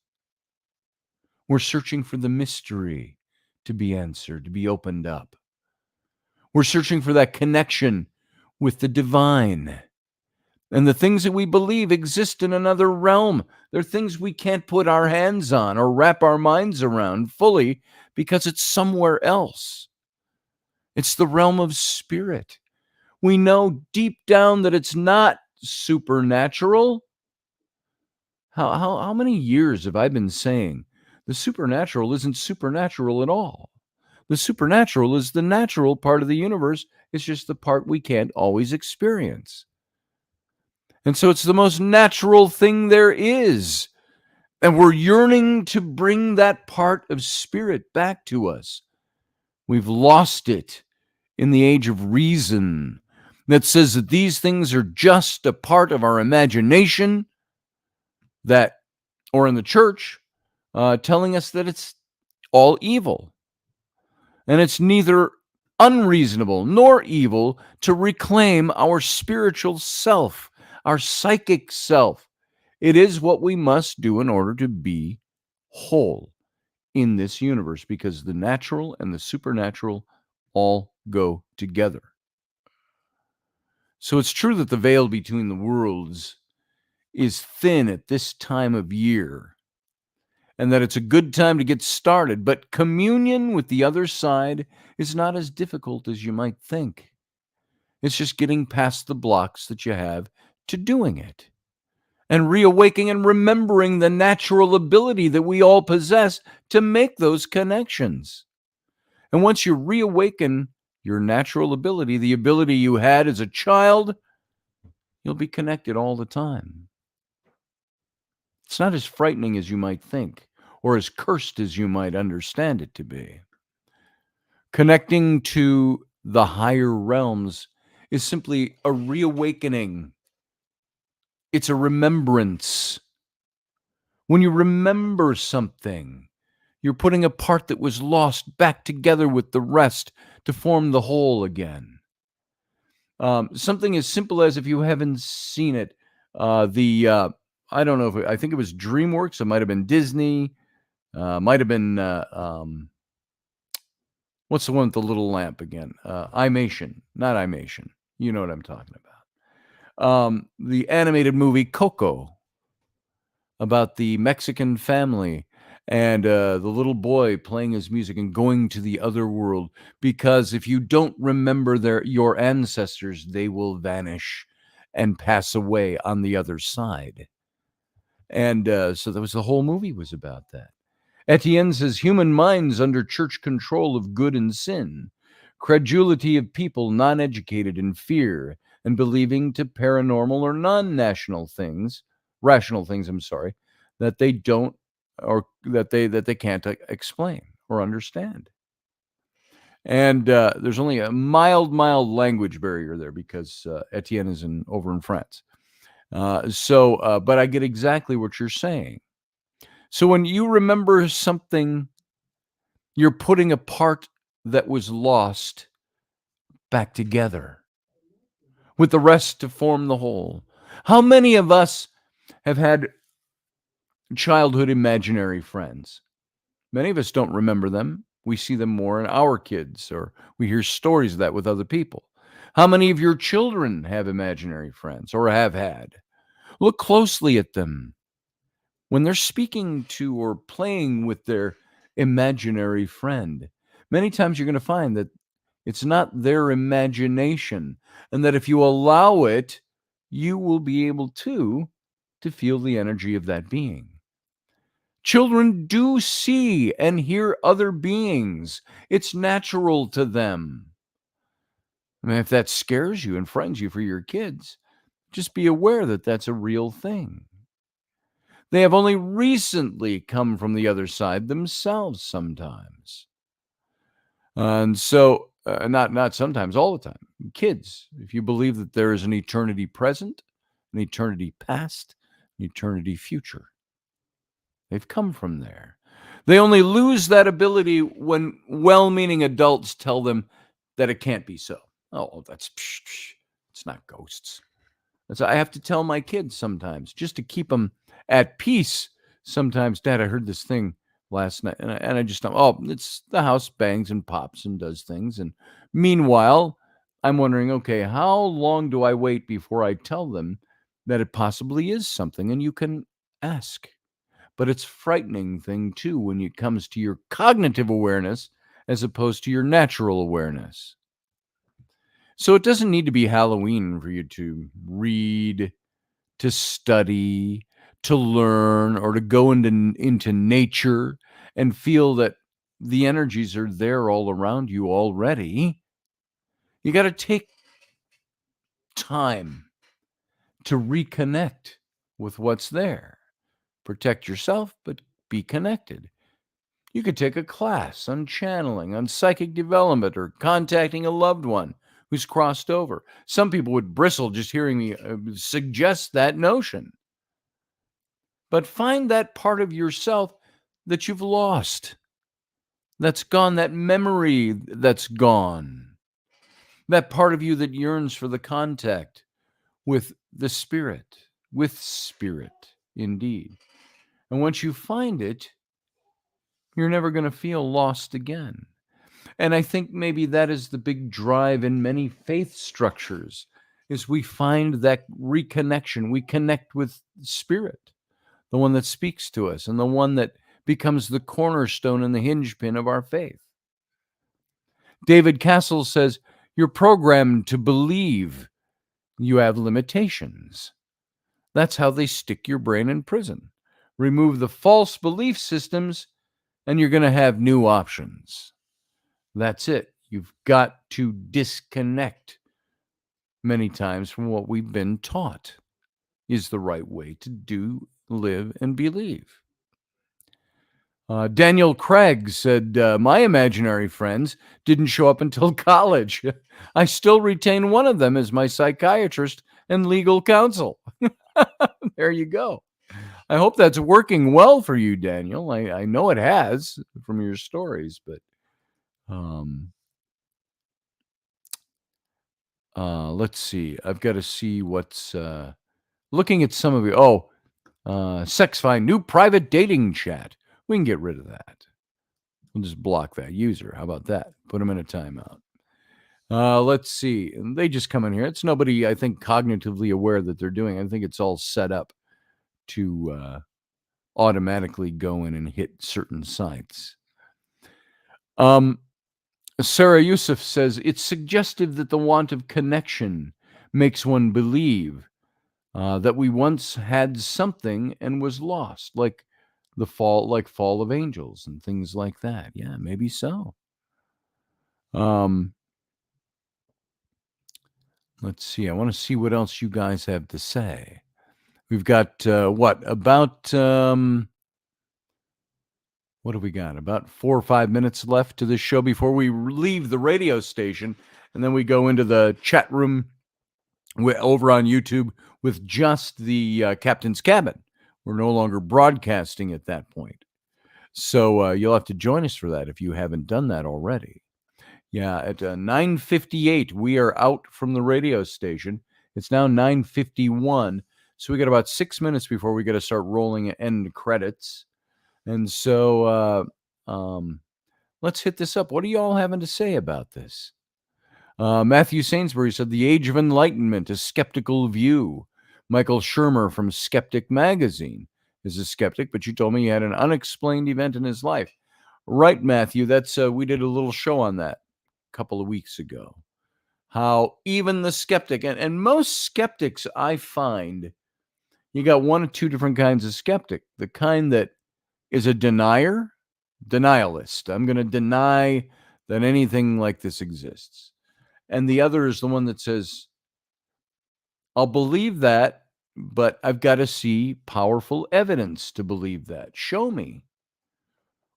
We're searching for the mystery to be answered, to be opened up. We're searching for that connection with the divine. And the things that we believe exist in another realm. They're things we can't put our hands on or wrap our minds around fully because it's somewhere else. It's the realm of spirit. We know deep down that it's not supernatural. How many years have I been saying the supernatural isn't supernatural at all? The supernatural is the natural part of the universe. It's just the part we can't always experience. And so it's the most natural thing there is. And we're yearning to bring that part of spirit back to us. We've lost it in the age of reason that says that these things are just a part of our imagination, that, or in the church, telling us that it's all evil. And it's neither unreasonable nor evil to reclaim our spiritual self, our psychic self. It is what we must do in order to be whole in this universe, because the natural and the supernatural all go together. So it's true that the veil between the worlds is thin at this time of year, and that it's a good time to get started, but communion with the other side is not as difficult as you might think. It's just getting past the blocks that you have to doing it, and reawakening and remembering the natural ability that we all possess to make those connections. And once you reawaken your natural ability, the ability you had as a child, you'll be connected all the time. It's not as frightening as you might think, or as cursed as you might understand it to be. Connecting to the higher realms is simply a reawakening. It's a remembrance. When you remember something, you're putting a part that was lost back together with the rest to form the whole again. Something as simple as, if you haven't seen it, I don't know I think it was DreamWorks, it might have been Disney, might have been, what's the one with the little lamp again? Imation, not Imation. You know what I'm talking about. The animated movie Coco, about the Mexican family and the little boy playing his music and going to the other world, because if you don't remember your ancestors, they will vanish and pass away on the other side. And so that was the whole movie was about that. Etienne says human minds under church control of good and sin, credulity of people non-educated in fear and believing to paranormal or non-national things, rational things, I'm sorry, that they don't or that they can't explain or understand. And there's only a mild language barrier there because Etienne is over in France. But I get exactly what you're saying. So when you remember something, you're putting a part that was lost back together with the rest to form the whole. How many of us have had childhood imaginary friends? Many of us don't remember them. We see them more in our kids, or we hear stories of that with other people. How many of your children have imaginary friends or have had? Look closely at them. When they're speaking to or playing with their imaginary friend, many times you're going to find that it's not their imagination, and that if you allow it, you will be able to feel the energy of that being. Children do see and hear other beings. It's natural to them. I mean, if that scares you and frightens you for your kids, just be aware that that's a real thing. They have only recently come from the other side themselves sometimes. And so, not sometimes, all the time. Kids, if you believe that there is an eternity present, an eternity past, an eternity future, they've come from there. They only lose that ability when well-meaning adults tell them that it can't be so. Oh, that's psh, psh. It's not ghosts. So I have to tell my kids sometimes, just to keep them at peace. Sometimes, Dad, I heard this thing last night, and I just thought, oh, it's the house bangs and pops and does things. And meanwhile, I'm wondering, okay, how long do I wait before I tell them that it possibly is something? And you can ask. But it's a frightening thing, too, when it comes to your cognitive awareness as opposed to your natural awareness. So it doesn't need to be Halloween for you to read, to study, to learn, or to go into nature and feel that the energies are there all around you already. You got to take time to reconnect with what's there. Protect yourself, but be connected. You could take a class on channeling, on psychic development, or contacting a loved one who's crossed over. Some people would bristle just hearing me suggest that notion. But find that part of yourself that you've lost, that's gone, that memory that's gone, that part of you that yearns for the contact with the spirit, indeed. And once you find it, you're never going to feel lost again. And I think maybe that is the big drive in many faith structures, is we find that reconnection. We connect with spirit, the one that speaks to us and the one that becomes the cornerstone and the hinge pin of our faith. David Castle says, you're programmed to believe you have limitations. That's how they stick your brain in prison. Remove the false belief systems, and you're going to have new options. That's it. You've got to disconnect many times from what we've been taught is the right way to do, live, and believe. Daniel Craig said, my imaginary friends didn't show up until college. I still retain one of them as my psychiatrist and legal counsel. There you go. I hope that's working well for you, Daniel. I know it has from your stories, but let's see. I've got to see what's looking at some of you. Sex Find, new private dating chat. We can get rid of that. We'll just block that user. How about that? Put them in a timeout. Let's see. And they just come in here. It's nobody, I think, cognitively aware that they're doing. I think it's all set up to automatically go in and hit certain sites. Sarah Yusuf says, it's suggestive that the want of connection makes one believe that we once had something and was lost, like fall of angels and things like that. Yeah, maybe so. Um, let's see. I want to see what else you guys have to say. We've got what have we got? About 4 or 5 minutes left to this show before we leave the radio station, and then we go into the chat room over on YouTube with just the captain's cabin. We're no longer broadcasting at that point. So you'll have to join us for that if you haven't done that already. Yeah, at 9:58, we are out from the radio station. It's now 9:51, so we got about 6 minutes before we got to start rolling end credits. And so let's hit this up. What are you all having to say about this? Matthew Sainsbury said, "The Age of Enlightenment, a skeptical view." Michael Shermer from Skeptic Magazine is a skeptic, but you told me he had an unexplained event in his life. Right, Matthew. That's we did a little show on that a couple of weeks ago. How even the skeptic, and most skeptics I find, you got one or two different kinds of skeptic. The kind that is a denialist. I'm going to deny that anything like this exists. And the other is the one that says, I'll believe that, but I've got to see powerful evidence to believe that. Show me.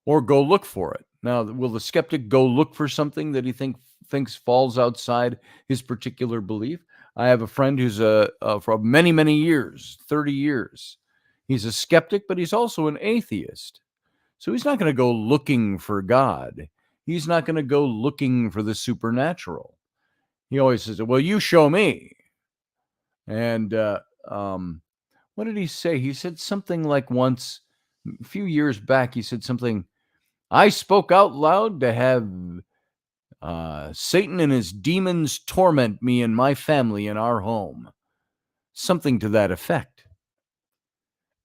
Or go look for it. Now, will the skeptic go look for something that he thinks falls outside his particular belief? I have a friend who's for many, many years, 30 years. He's a skeptic, but he's also an atheist. So he's not going to go looking for God. He's not going to go looking for the supernatural. He always says, well, you show me. And what did he say? He said something like once, a few years back, he said something, I spoke out loud to have Satan and his demons torment me and my family in our home. Something to that effect.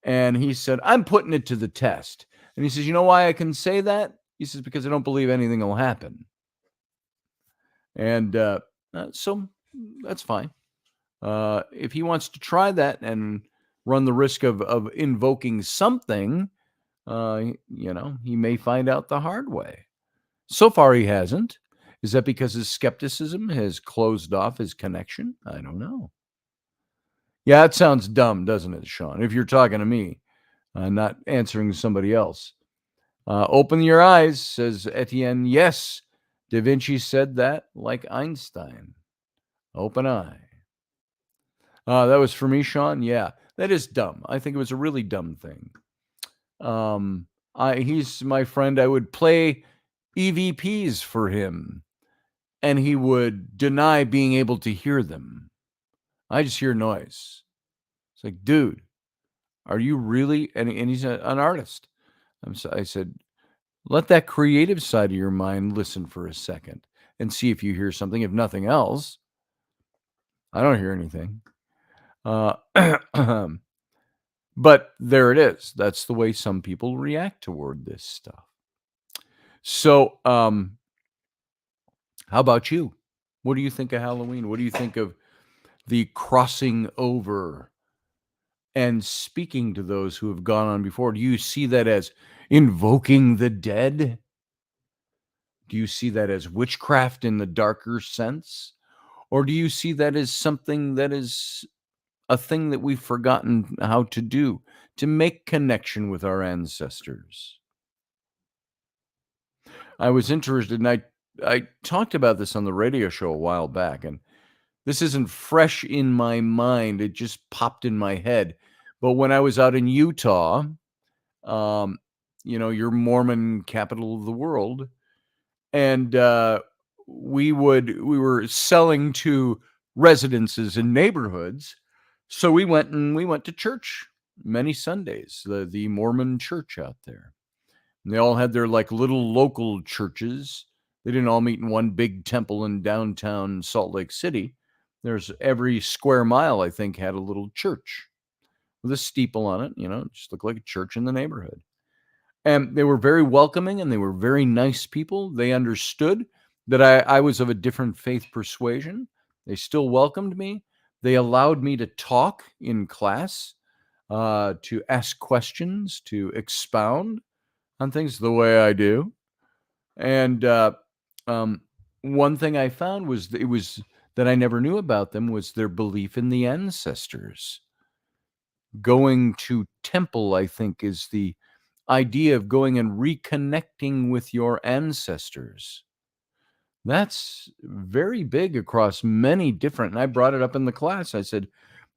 And he said, I'm putting it to the test. And he says, you know why I can say that? He says, because I don't believe anything will happen. And so that's fine. If he wants to try that and run the risk of invoking something, he may find out the hard way. So far, he hasn't. Is that because his skepticism has closed off his connection? I don't know. Yeah, it sounds dumb, doesn't it, Sean? If you're talking to me, not answering somebody else. Open your eyes, says Etienne. Yes, Da Vinci said that like Einstein. Open eye. That was for me, Sean. Yeah, that is dumb. I think it was a really dumb thing. He's my friend. I would play EVPs for him, and he would deny being able to hear them. I just hear noise. It's like, dude, are you really? And he's an artist. I said, let that creative side of your mind listen for a second and see if you hear something. If nothing else, I don't hear anything. But there it is. That's the way some people react toward this stuff. So, how about you? What do you think of Halloween? What do you think of the crossing over and speaking to those who have gone on before? Do you see that as invoking the dead? Do you see that as witchcraft in the darker sense? Or do you see that as something that is a thing that we've forgotten how to do, to make connection with our ancestors? I was interested, and I talked about this on the radio show a while back, and this isn't fresh in my mind. It just popped in my head. But when I was out in Utah, your Mormon capital of the world, and we were selling to residences in neighborhoods. So we went to church many Sundays, the Mormon church out there. And they all had their like little local churches. They didn't all meet in one big temple in downtown Salt Lake City. There's every square mile, I think, had a little church with a steeple on it, just looked like a church in the neighborhood. And they were very welcoming, and they were very nice people. They understood that I was of a different faith persuasion. They still welcomed me, They allowed me to talk in class, to ask questions, to expound on things the way I do. And one thing I found was that I never knew about them was their belief in the ancestors. Going to temple, I think, is the idea of going and reconnecting with your ancestors. That's very big across many different, and I brought it up in the class. I said,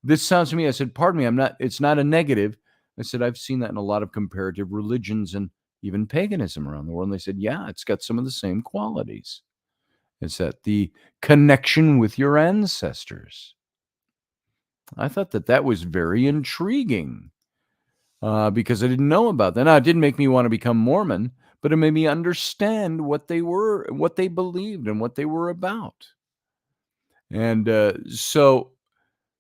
this sounds to me, I said, pardon me, it's not a negative. I said, I've seen that in a lot of comparative religions and even paganism around the world. And they said, yeah, it's got some of the same qualities. It's that the connection with your ancestors. I thought that was very intriguing because I didn't know about that. Now, it didn't make me want to become Mormon, but it made me understand what they were, what they believed, and what they were about. And so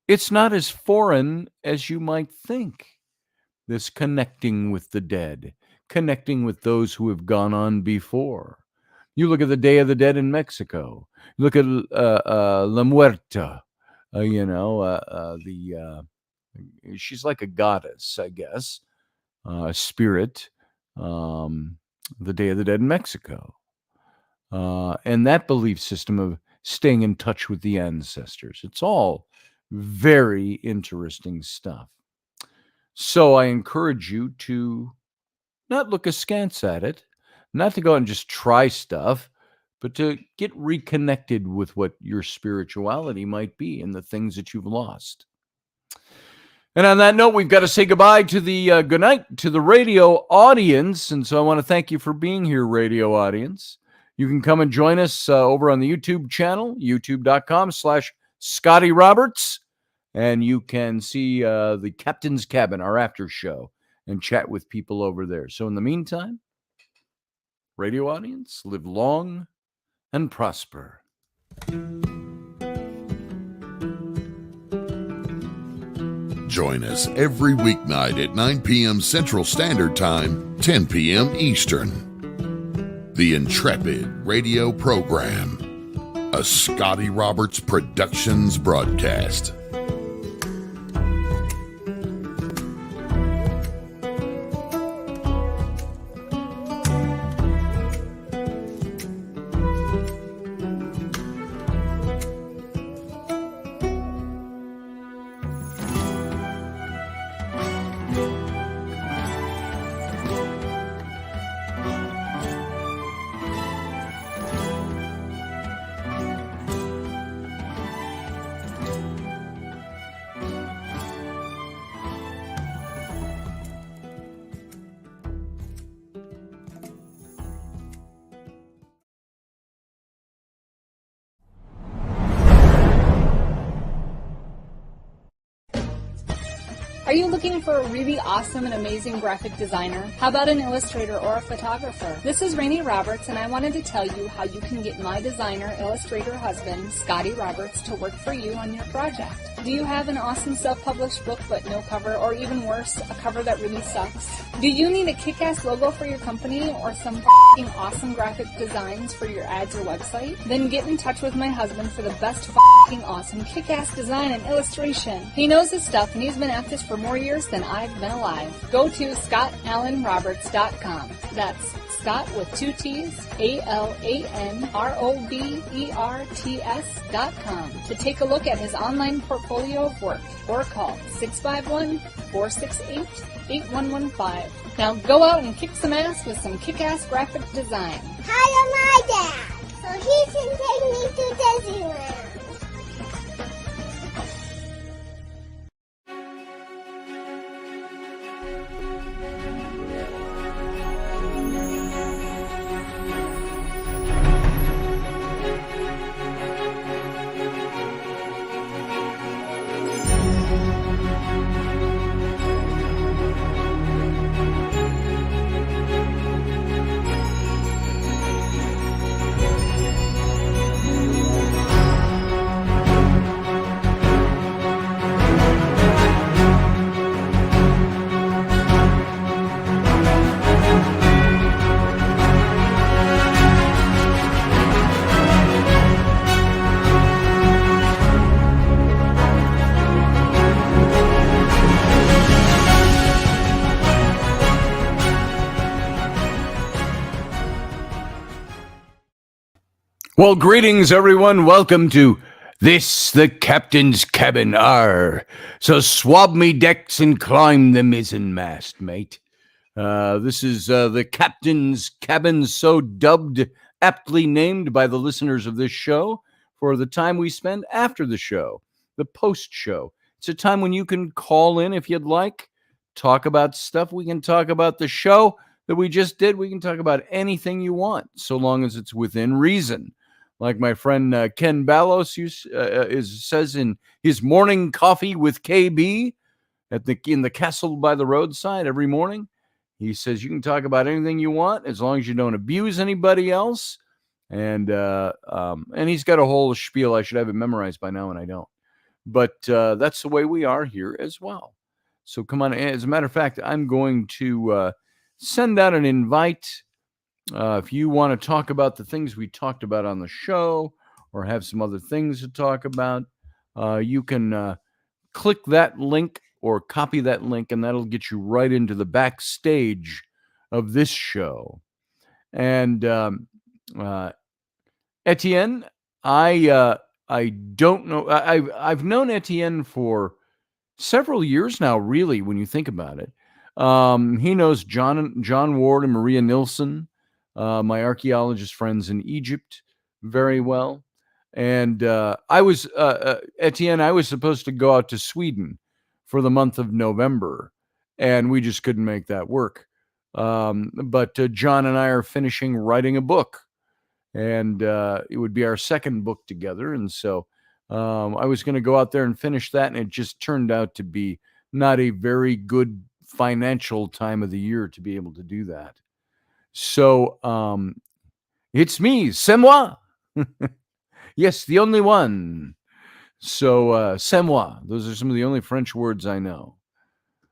it's not as foreign as you might think, this connecting with the dead, connecting with those who have gone on before. You look at the Day of the Dead in Mexico. Look at La Muerta. She's like a goddess, I guess, a spirit. The Day of the Dead in Mexico. And that belief system of staying in touch with the ancestors. It's all very interesting stuff. So I encourage you to not look askance at it, not to go out and just try stuff, but to get reconnected with what your spirituality might be and the things that you've lost. And on that note, we've got to say goodbye to the good night to the radio audience. And so I want to thank you for being here, radio audience. You can come and join us over on the YouTube channel, youtube.com/Scotty Roberts. And you can see the Captain's Cabin, our after show, and chat with people over there. So in the meantime, radio audience, live long and prosper. Join us every weeknight at 9 p.m. Central Standard Time, 10 p.m. Eastern. The Intrepid Radio Program, a Scotty Roberts Productions broadcast. Are you looking for a really awesome and amazing graphic designer? How about an illustrator or a photographer? This is Rainey Roberts, and I wanted to tell you how you can get my designer, illustrator husband, Scotty Roberts, to work for you on your project. Do you have an awesome self-published book but no cover, or even worse, a cover that really sucks? Do you need a kick-ass logo for your company or some f***ing awesome graphic designs for your ads or website? Then get in touch with my husband for the best f***ing awesome kick-ass design and illustration. He knows his stuff, and he's been at this for more years than I've been alive. Go to ScottAllenRoberts.com. That's Scott with 2 T's, ALANROBERTS.com to take a look at his online portfolio of work, or call 651-468-8115. Now go out and kick some ass with some kick-ass graphic design. Hire my dad so he can take me to Disneyland. Well, greetings, everyone. Welcome to this, the captain's cabin. So swab me decks and climb the mizzen mast, mate. This is the captain's cabin, so dubbed, aptly named by the listeners of this show for the time we spend after the show, the post show. It's a time when you can call in if you'd like, talk about stuff. We can talk about the show that we just did. We can talk about anything you want, so long as it's within reason. Like my friend Ken Ballos says in his morning coffee with KB in the castle by the roadside every morning. He says you can talk about anything you want as long as you don't abuse anybody else. And he's got a whole spiel. I should have it memorized by now, and I don't. But that's the way we are here as well. So come on. As a matter of fact, I'm going to send out an invite. If you want to talk about the things we talked about on the show or have some other things to talk about, you can click that link or copy that link, and that'll get you right into the backstage of this show. And Etienne, I don't know. I've known Etienne for several years now, really, when you think about it. He knows John Ward and Maria Nilsson, my archaeologist friends in Egypt, very well. And Etienne, I was supposed to go out to Sweden for the month of November, and we just couldn't make that work. But John and I are finishing writing a book, and it would be our second book together. And so I was going to go out there and finish that, and it just turned out to be not a very good financial time of the year to be able to do that. So it's me, c'est moi. Yes, the only one. So c'est moi. Those are some of the only French words I know,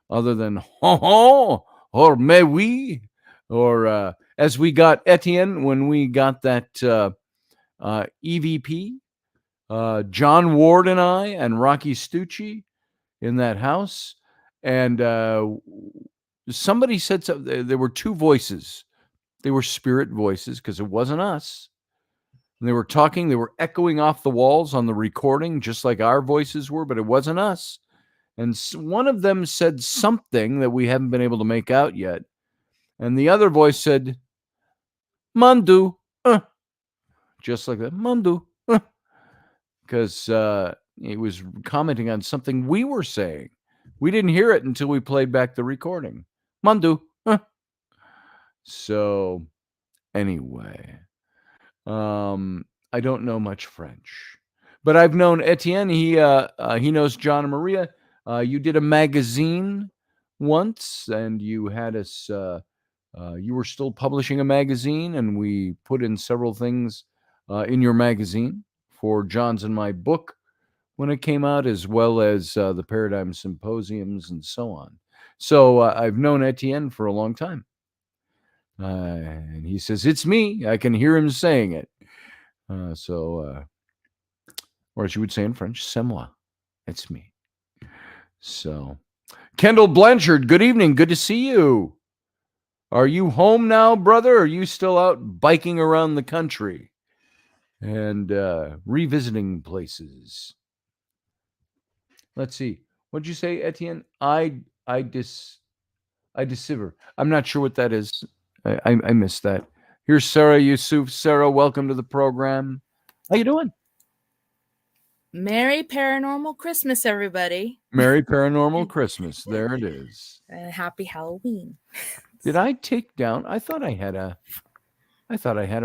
other than ho or mais oui, or as we got Etienne when we got that EVP, John Ward and I and Rocky Stucci in that house, and somebody said something. There were two voices. They were spirit voices because it wasn't us. And they were talking. They were echoing off the walls on the recording, just like our voices were, but it wasn't us. And one of them said something that we haven't been able to make out yet. And the other voice said, Mandu. Just like that. Mandu. Because it was commenting on something we were saying. We didn't hear it until we played back the recording. Mandu. So anyway, I don't know much French, but I've known Etienne. He knows John and Maria. You did a magazine once, and you had us. You were still publishing a magazine, and we put in several things in your magazine for John's and my book when it came out, as well as the Paradigm Symposiums and so on. So I've known Etienne for a long time. And he says, it's me. I can hear him saying it. Or as you would say in French, c'est moi. It's me. So, Kendall Blanchard, good evening. Good to see you. Are you home now, brother? Or are you still out biking around the country and revisiting places? Let's see. What'd you say, Etienne? I deceiver. I'm not sure what that is. I missed that. Here's Sarah Yusuf. Sarah, welcome to the program. How you doing? Merry Paranormal Christmas, everybody. Merry Paranormal Christmas. There it is. And happy Halloween. Did I take down? I thought I had our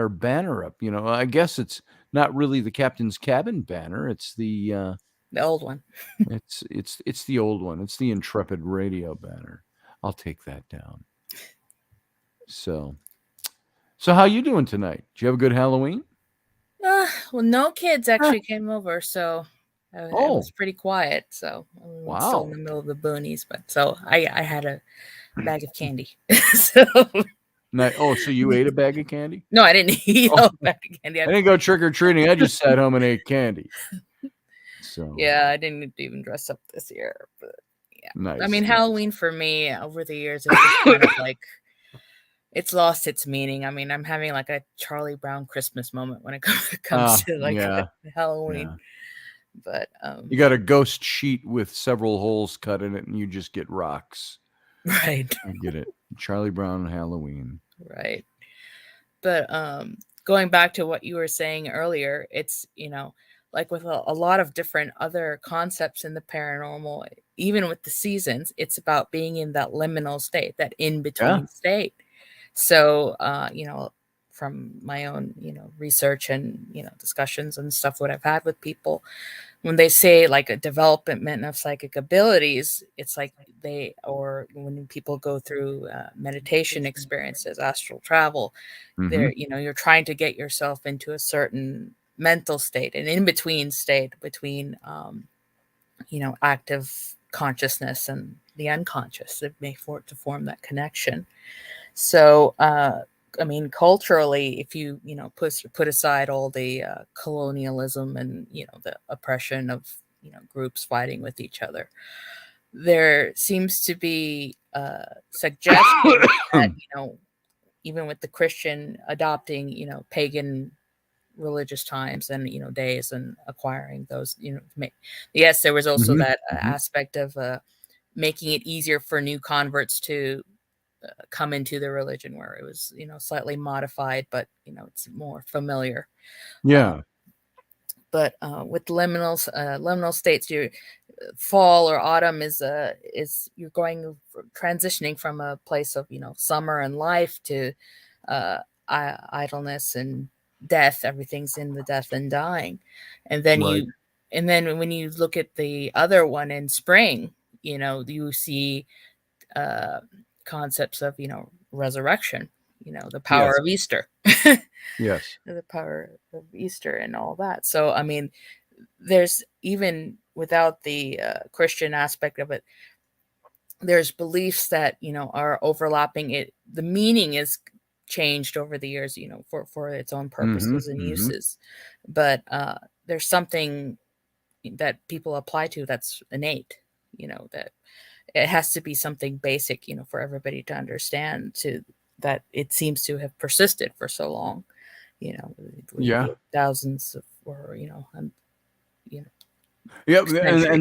banner up. You know, I guess it's not really the Captain's Cabin banner. It's the old one. it's the old one. It's the Intrepid radio banner. I'll take that down. So how you doing tonight? Did you have a good Halloween? Well, no kids actually came over, so it was pretty quiet. So I'm still in the middle of the boonies, but so I had a bag of candy. So you ate a bag of candy? No, I didn't eat a bag of candy. I didn't go trick or treating. I just sat home and ate candy. So yeah, I didn't even dress up this year, but yeah. Nice. I mean, Halloween for me over the years is just kind of like it's lost its meaning. I mean, I'm having like a Charlie Brown Christmas moment when it comes to like Halloween. Yeah. But you got a ghost sheet with several holes cut in it, and you just get rocks. Right. I get it. Charlie Brown Halloween. Right. But going back to what you were saying earlier, it's, like with a lot of different other concepts in the paranormal, even with the seasons, it's about being in that liminal state, that in-between state. So, from my own, research and, discussions and stuff, what I've had with people, when they say like a development of psychic abilities, it's like or when people go through meditation experiences, astral travel, they're, you're trying to get yourself into a certain mental state, an in-between state between, active consciousness and the unconscious, to form that connection. So, I mean, culturally, if you, put aside all the colonialism and, the oppression of, groups fighting with each other, there seems to be suggestion that, even with the Christian adopting, pagan religious times and, days and acquiring those, yes, there was also that aspect of making it easier for new converts to come into the religion, where it was, slightly modified, but, it's more familiar. Yeah. But with liminal states, your fall or autumn is you're transitioning from a place of, summer and life to idleness and death. Everything's in the death and dying. And then when you look at the other one in spring, you see concepts of, resurrection, the power of Easter. Yes. The power of Easter and all that. So, I mean, there's, even without the Christian aspect of it, there's beliefs that, are overlapping. The meaning is changed over the years, for its own purposes and uses. But there's something that people apply to that's innate, that it has to be something basic, for everybody to understand, that it seems to have persisted for so long, thousands of, or, and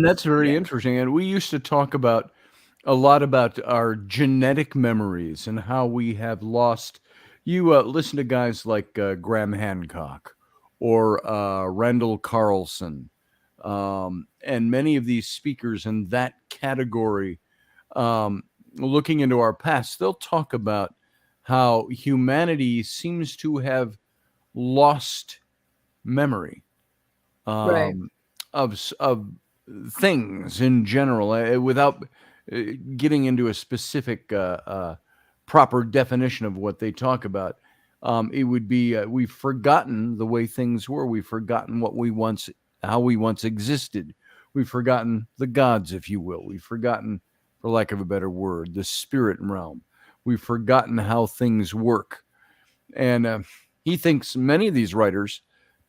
that's very interesting. And we used to talk a lot about our genetic memories and how we have lost. You listen to guys like Graham Hancock or Randall Carlson, and many of these speakers in that category, looking into our past, they'll talk about how humanity seems to have lost memory of things in general, without getting into a specific proper definition of what they talk about. It would be we've forgotten the way things were. We've forgotten how we once existed. We've forgotten the gods, if you will. We've forgotten, for lack of a better word, the spirit realm. We've forgotten how things work. And he thinks, many of these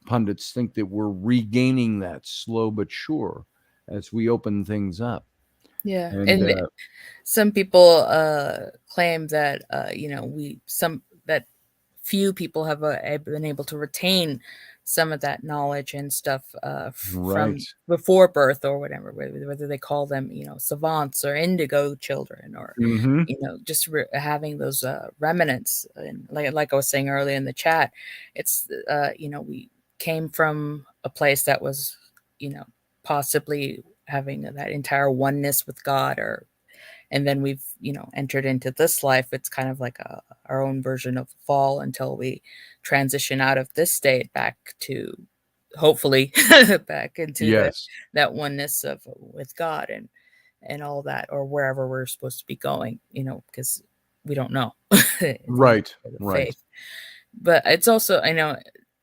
pundits think, that we're regaining that slow but sure as we open things up. Yeah. And some people claim that, that few people have been able to retain some of that knowledge and stuff from before birth or whatever, whether they call them, savants or indigo children, or, just having those remnants. And like I was saying earlier in the chat, it's, we came from a place that was, possibly having that entire oneness with God, and then we've, entered into this life. It's kind of like our own version of fall, until we transition out of this state back to, hopefully, back into that oneness with God and all that, or wherever we're supposed to be going, because we don't know. Right. Faith. But it's also, I know,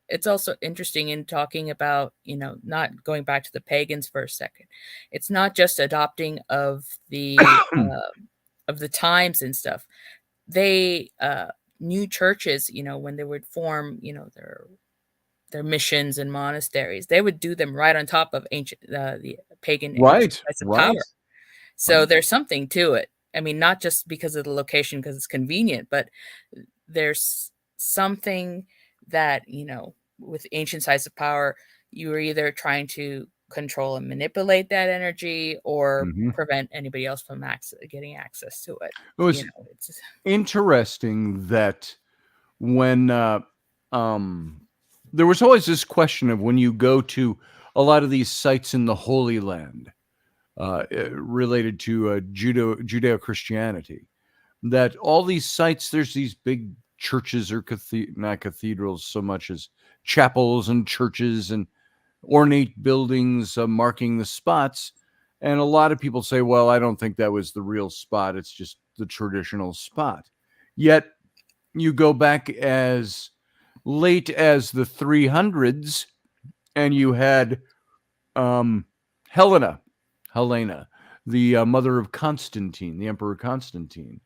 it's also interesting in talking about, not going back to the pagans for a second. It's not just adopting of the times and stuff. They new churches, when they would form, their missions and monasteries, they would do them right on top of the pagan sites of power. So there's something to it. I mean, not just because of the location, because it's convenient, but there's something that, with ancient sites of power, you were either trying to control and manipulate that energy or prevent anybody else from getting access to it. It was it's interesting that when there was always this question of when you go to a lot of these sites in the Holy Land related to Judeo-Christianity, that all these sites, there's these big churches or not cathedrals so much as chapels and churches and ornate buildings marking the spots. And a lot of people say, well, I don't think that was the real spot. It's just the traditional spot. Yet you go back as late as the 300s and you had Helena, the mother of Constantine, the Emperor Constantine,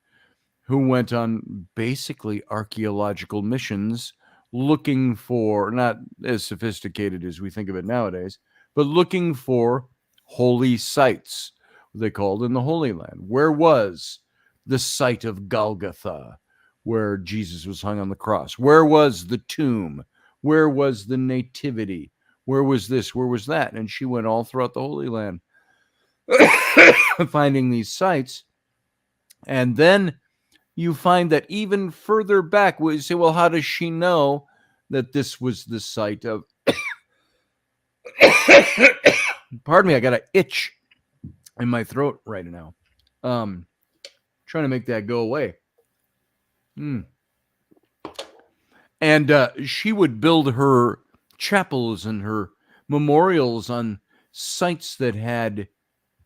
who went on basically archaeological missions looking for, not as sophisticated as we think of it nowadays, but looking for holy sites, they called in the Holy Land. Where was the site of Golgotha, where Jesus was hung on the cross? Where was the tomb? Where was the nativity? Where was this? Where was that? And she went all throughout the Holy Land finding these sites. And then you find that even further back, you say, well, how does she know that this was the site of... Pardon me, I got an itch in my throat right now. Trying to make that go away. And she would build her chapels and her memorials on sites that had,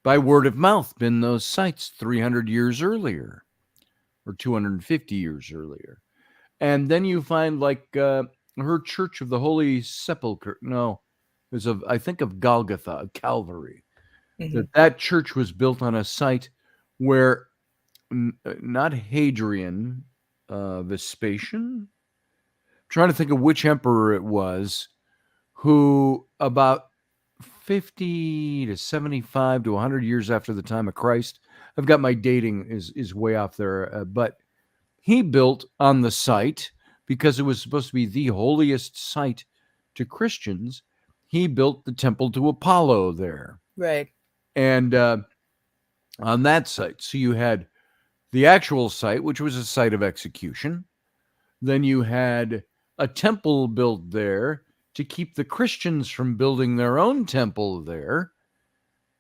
by word of mouth, been those sites 300 years earlier or 250 years earlier. And then you find like her Church of the Holy Sepulchre. No, it was I think of Golgotha, Calvary. That church was built on a site where not Hadrian, Vespasian, trying to think of which emperor it was, who about 50 to 75 to 100 years after the time of Christ, I've got my dating is way off there, but he built on the site because it was supposed to be the holiest site to Christians. He built the temple to Apollo there. right. And on that site, so you had the actual site, which was a site of execution. Then you had a temple built there to keep the Christians from building their own temple there.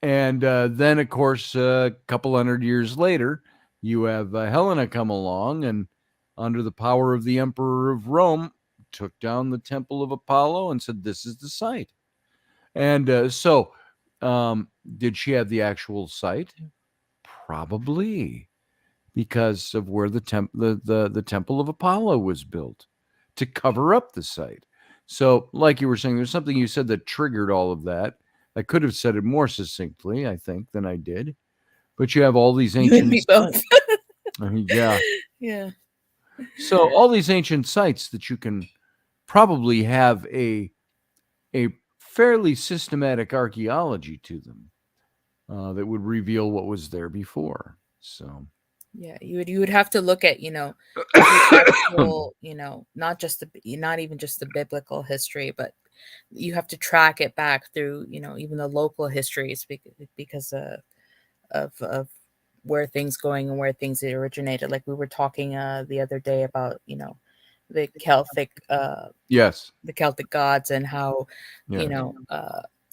And then, of course, a couple hundred years later, you have Helena come along and under the power of the Emperor of Rome, took down the temple of Apollo and said, this is the site. And so did she have the actual site? Probably, because of where the temple of Apollo was built to cover up the site. So like you were saying, there's something you said that triggered all of that. I could have said it more succinctly, I think, than I did. But you have all these ancient... You and me both. Yeah. Yeah. So all these ancient sites that you can probably have a fairly systematic archaeology to them that would reveal what was there before. So yeah, you would have to look at the actual, not even just the biblical history, but you have to track it back through even the local histories because of where things going and where things originated. Like we were talking the other day about the Celtic yes, the Celtic gods and how yeah.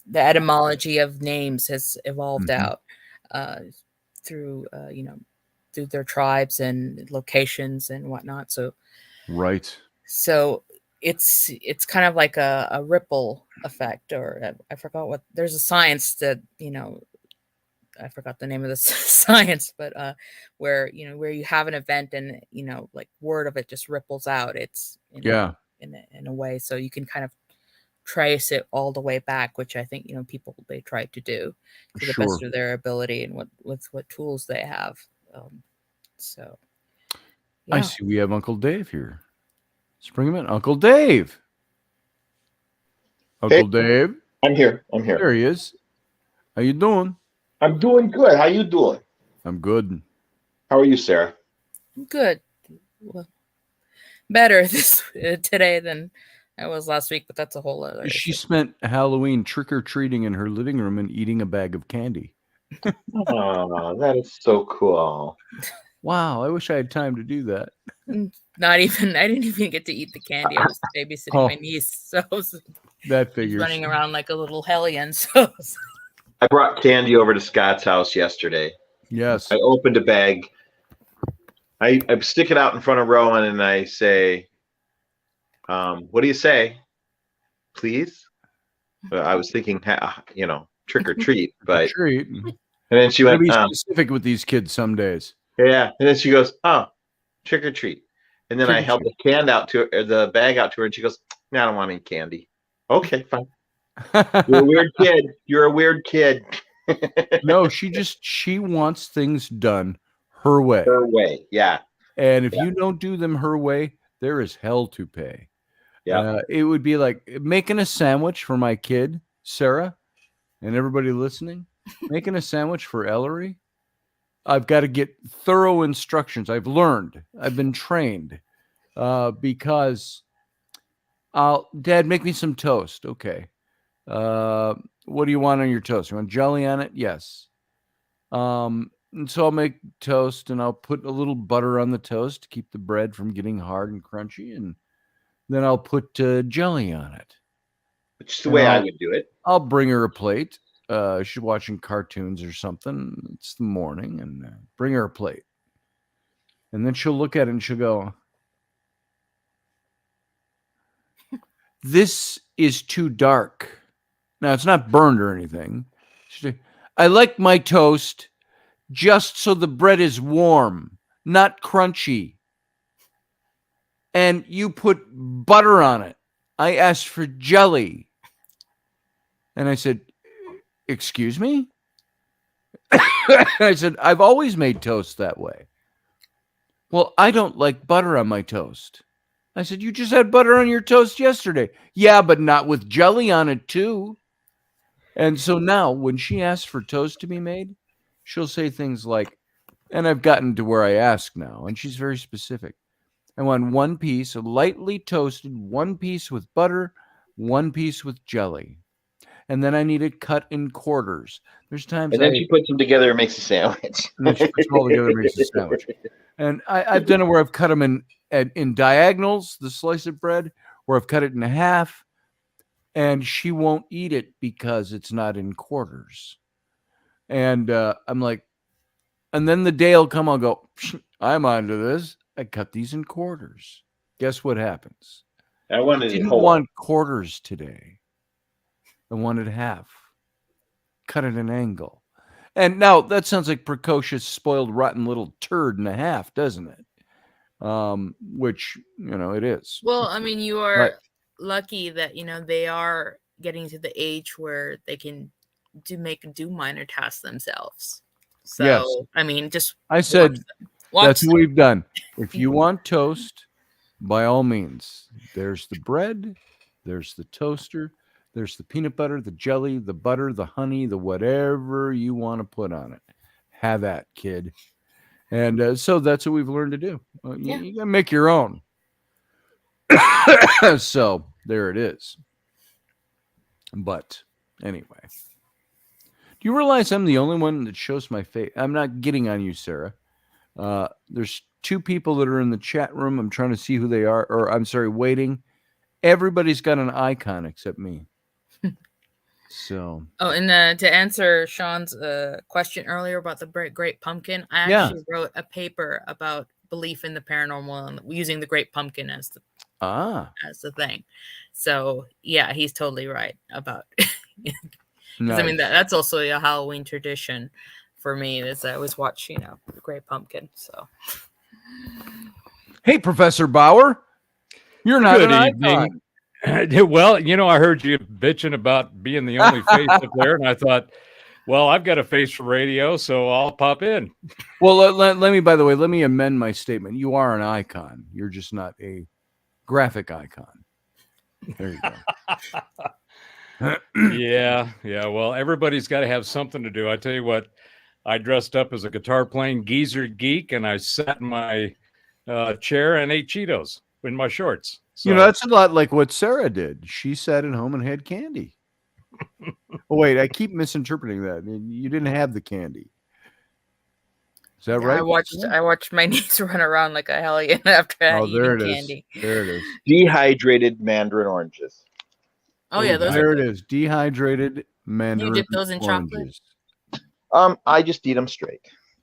The etymology of names has evolved out through through their tribes and locations and whatnot. So right. So it's kind of like a ripple effect, or I forgot what. There's a science that I forgot the name of the science, but where you have an event and like word of it just ripples out. It's in a way, so you can kind of trace it all the way back, which I think people they try to do to the best of their ability and what tools they have. So yeah. I see we have Uncle Dave here. Let's bring him in. Uncle Dave. Uncle Dave. I'm here. There he is. How you doing? I'm doing good. How you doing? I'm good. How are you, Sarah? Good. Well, better this today than I was last week, but that's a whole other She issue. spent Halloween trick-or-treating in her living room and eating a bag of candy. Oh, that is so cool. Wow, I wish I had time to do that. Not even, I didn't even get to eat the candy. I was babysitting my niece, so that she's figures. running around like a little hellion. So I brought candy over to Scott's house yesterday. Yes. I opened a bag. I stick it out in front of Rowan and I say, what do you say? Please? I was thinking, trick or treat, but Treat. and then she Gotta went, be specific with these kids some days. yeah. And then she goes, oh, trick or treat. And then I held Trick the bag out to her, and she goes, I don't want any candy. Okay, fine. You're a weird kid. You're a weird kid. No, she wants things done her way. Her way, yeah. And if you don't do them her way, there is hell to pay. Yeah. It would be like making a sandwich for my kid, Sarah, and everybody listening. Making a sandwich for Ellery. I've got to get thorough instructions. I've learned. I've been trained because Dad, make me some toast. Okay. What do you want on your toast? You want jelly on it? Yes. And so I'll make toast and I'll put a little butter on the toast to keep the bread from getting hard and crunchy. And then I'll put jelly on it. Which is the way I would do it. I'll bring her a plate. She's watching cartoons or something. It's the morning, and bring her a plate. And then she'll look at it and she'll go, this is too dark. Now, it's not burned or anything. I like my toast just so the bread is warm, not crunchy. And you put butter on it. I asked for jelly. And I said, excuse me? I said, I've always made toast that way. Well, I don't like butter on my toast. I said, you just had butter on your toast yesterday. Yeah, but not with jelly on it too. And so now when she asks for toast to be made, she'll say things like, and I've gotten to where I ask now, and she's very specific. I want one piece, lightly toasted, one piece with butter, one piece with jelly. And then I need it cut in quarters. There's times and then she puts them together and makes a sandwich. And then she puts them all together and makes a sandwich. And I've done it where I've cut them in diagonals, the slice of bread, where I've cut it in half, and she won't eat it because it's not in quarters. And I'm like, and then the day will come, I'll go, I'm onto this. I cut these in quarters. Guess what happens? I didn't want quarters today. I wanted half. Cut at an angle. And now that sounds like precocious, spoiled, rotten little turd and a half, doesn't it? Which, it is. Well, I mean, you are lucky that, they are getting to the age where they can do minor tasks themselves. So, yes. I mean, just I said, that's what we've done. If you want toast, by all means, there's the bread, there's the toaster, there's the peanut butter, the jelly, the butter, the honey, the whatever you want to put on it. Have that, kid. And so that's what we've learned to do. You got to make your own. So there it is. But anyway, do you realize I'm the only one that shows my face? I'm not getting on you, Sarah. There's two people that are in the chat room. I'm trying to see who they are, or I'm sorry, waiting. Everybody's got an icon except me. So. Oh, and to answer Sean's question earlier about the Great Pumpkin, I actually wrote a paper about belief in the paranormal and using the Great Pumpkin as the thing. So yeah, he's totally right about. Nice. I mean that's also a Halloween tradition for me. Is I always watch the Great Pumpkin. So. Hey, Professor Bauer, you're not an icon. Well, I heard you bitching about being the only face up there, and I thought, well, I've got a face for radio, so I'll pop in. Well, let me amend my statement. You are an icon. You're just not a graphic icon. There you go. Yeah. Well, everybody's got to have something to do. I tell you what, I dressed up as a guitar-playing geezer geek, and I sat in my chair and ate Cheetos. in my shorts. So You know, that's a lot like what Sarah did. She sat at home and had candy. Oh, wait, I keep misinterpreting that. You didn't have the candy. Is that right? I watched my niece run around like a hellion after eating candy. There it is. Dehydrated mandarin oranges. Oh yeah, those there are it good. is. Dehydrated mandarin You dip those in oranges. chocolate? I just eat them straight,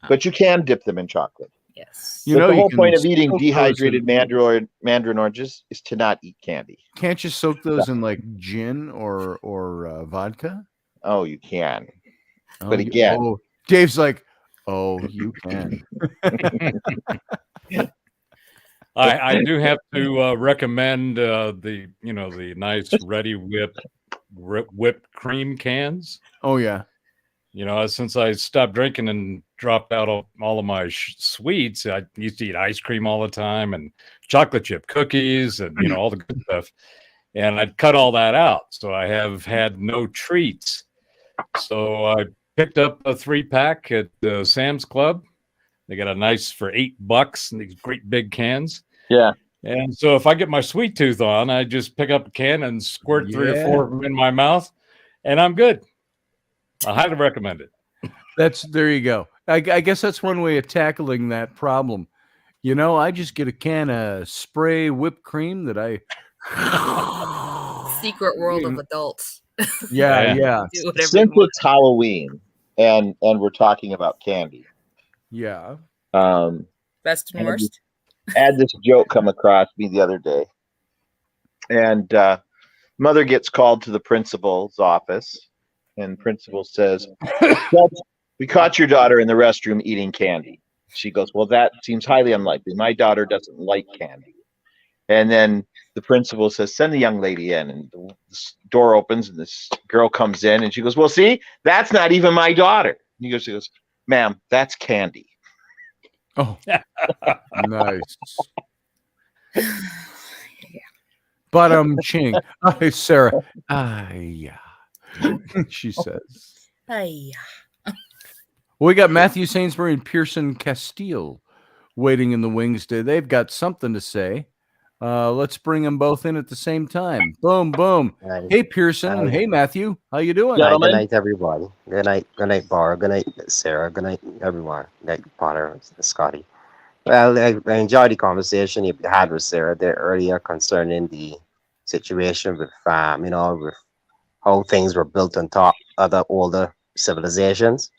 but you can dip them in chocolate. Yes. You But know, the you whole can point of eating soak those dehydrated in- mandarin oranges is to not eat candy. Can't you soak those in like gin or vodka? Oh, you can. Oh, But again, Dave's like, oh, you can. I do have to recommend the nice ready whipped cream cans. Oh yeah. Since I stopped drinking and dropped out all of my sweets, I used to eat ice cream all the time and chocolate chip cookies and all the good stuff. And I'd cut all that out, so I have had no treats. So I picked up a 3-pack at Sam's Club. They got a nice for $8 and these great big cans. Yeah. And so if I get my sweet tooth on, I just pick up a can and squirt 3 or 4 of them in my mouth, and I'm good. I highly recommend it. There you go. I guess that's one way of tackling that problem. I just get a can of spray whipped cream that I Secret world of adults. Yeah. Do whatever since you want. it's Halloween and we're talking about candy, Yeah. Best and worst. I had this joke come across me the other day, and mother gets called to the principal's office, and principal says, well, we caught your daughter in the restroom eating candy. She goes, well, that seems highly unlikely. My daughter doesn't like candy. And then the principal says, send the young lady in. And the door opens and this girl comes in and she goes, well, see, that's not even my daughter. And she goes, ma'am, that's candy. Oh, nice. But ching. Hi, Sarah. Yeah. She says. Hey. Well, we got Matthew Sainsbury and Pearson Castile waiting in the wings. They've got something to say. Let's bring them both in at the same time. Boom, boom. Right. Hey, Pearson, and hey, Matthew. How you doing? Good night, everybody. Good night, Bar. Good night, Sarah. Good night, everyone. Good night, Potter, Scotty. Well, I enjoyed the conversation you had with Sarah there earlier concerning the situation with, with how things were built on top of the older civilizations.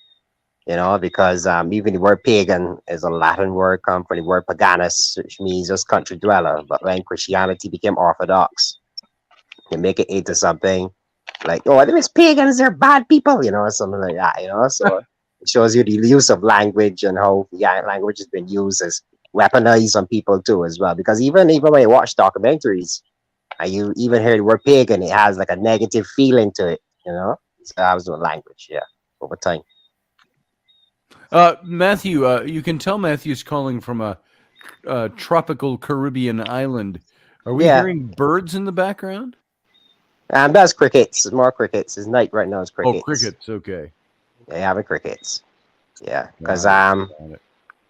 Because even the word pagan is a Latin word, come from the word paganus, which means just country dweller. But when Christianity became orthodox, they make it into something like, oh, them is pagans, they're bad people, something like that, So it shows you the use of language and how language has been used as weaponized on people too as well. Because even when you watch documentaries, and you even hear the word pagan, it has like a negative feeling to it, So that was the language, over time. Matthew, you can tell Matthew's calling from a tropical Caribbean island. Are we hearing birds in the background? That's crickets. More crickets. It's night right now. It's crickets. Oh, crickets. Okay. They having crickets. Yeah, because I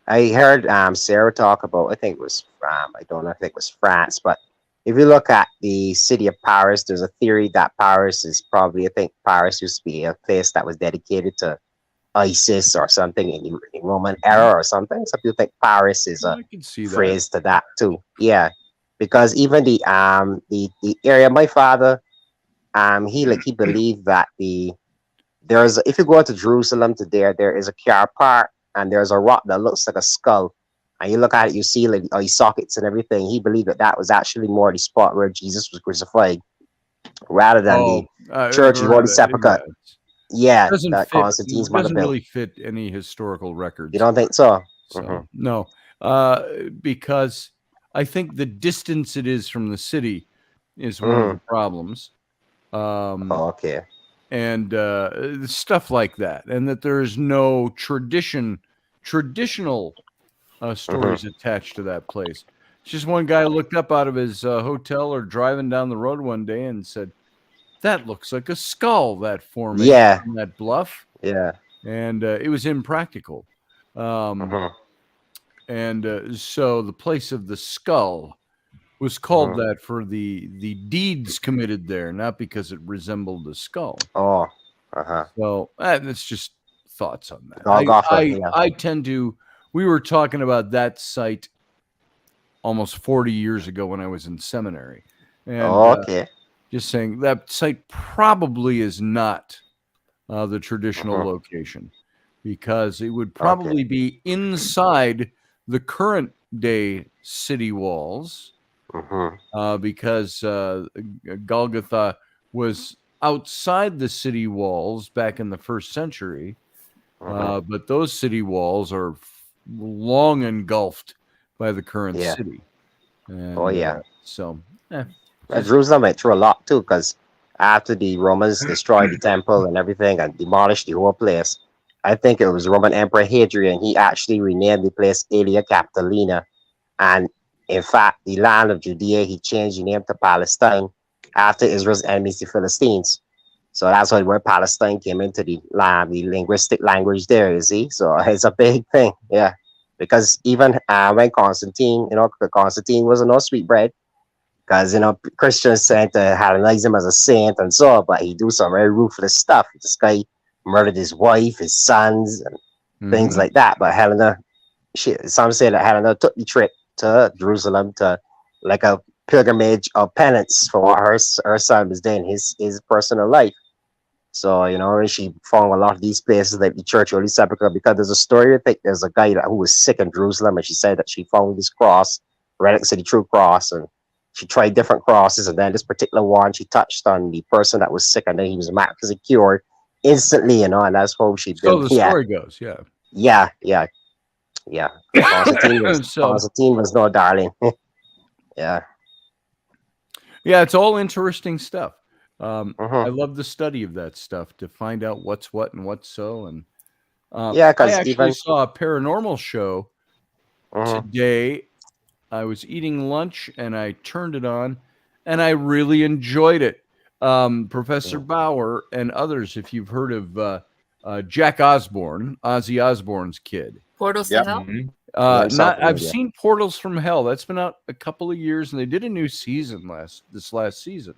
heard Sarah talk about. I think it was I don't know if it was France, but if you look at the city of Paris, there's a theory that Paris is probably. I think Paris used to be a place that was dedicated to ISIS or something in the Roman era or something. Some people think Paris is a phrase to that too. Yeah, because even the area my father, he believed that if you go to Jerusalem today, there is a car park and there's a rock that looks like a skull, and you look at it, you see like eye sockets and everything. He believed that was actually more the spot where Jesus was crucified, rather than the Church of Holy Sepulchre. Yeah, that Constantine's mother doesn't really fit any historical records. You don't think so? No, because I think the distance it is from the city is one of the problems. Okay. And stuff like that, and that there is no traditional stories attached to that place. It's just one guy looked up out of his hotel or driving down the road one day and said, that looks like a skull, that formation, that bluff. Yeah. And it was impractical. And so the place of the skull was called that for the deeds committed there, not because it resembled a skull. Oh, uh-huh. So that's just thoughts on that. Golgotha, yeah. I tend to. We were talking about that site almost 40 years ago when I was in seminary, and Okay. just saying that site probably is not the traditional location, because it would probably be inside the current day city walls, because Golgotha was outside the city walls back in the 1st century, but those city walls are long engulfed by the current city. And, so Jerusalem went through a lot too, because after the Romans destroyed the temple and everything and demolished the whole place, I think it was Roman Emperor Hadrian. He actually renamed the place Aelia Capitolina, and in fact, the land of Judea, he changed the name to Palestine after Israel's enemies, the Philistines. So that's why the word Palestine came into the linguistic language there, you see. So it's a big thing, yeah. Because even when Constantine, Constantine was no sweetbread, because Christians tend to Hellenize him as a saint and so, but he do some very ruthless stuff. This guy murdered his wife, his sons, and things like that. But Helena, some say that Helena took the trip to Jerusalem to like a pilgrimage of penance for what her son was doing, his personal life. So she found a lot of these places like the Church of the Sepulchre, because there's a story. I think there's a guy who was sick in Jerusalem, and she said that she found this cross, relics of the true cross, and she tried different crosses, and then this particular one, she touched on the person that was sick, and then he was miraculously cured instantly, and that's how she built. So the story goes, yeah. Constantine was no darling. Yeah, it's all interesting stuff. I love the study of that stuff to find out what's what and what's so. And I actually saw a paranormal show today. I was eating lunch and I turned it on, and I really enjoyed it. Professor Bauer and others, if you've heard of Jack Osborne, Ozzy Osbourne's kid. Portals to Hell? I've seen Portals from Hell. That's been out a couple of years, and they did a new season this last season.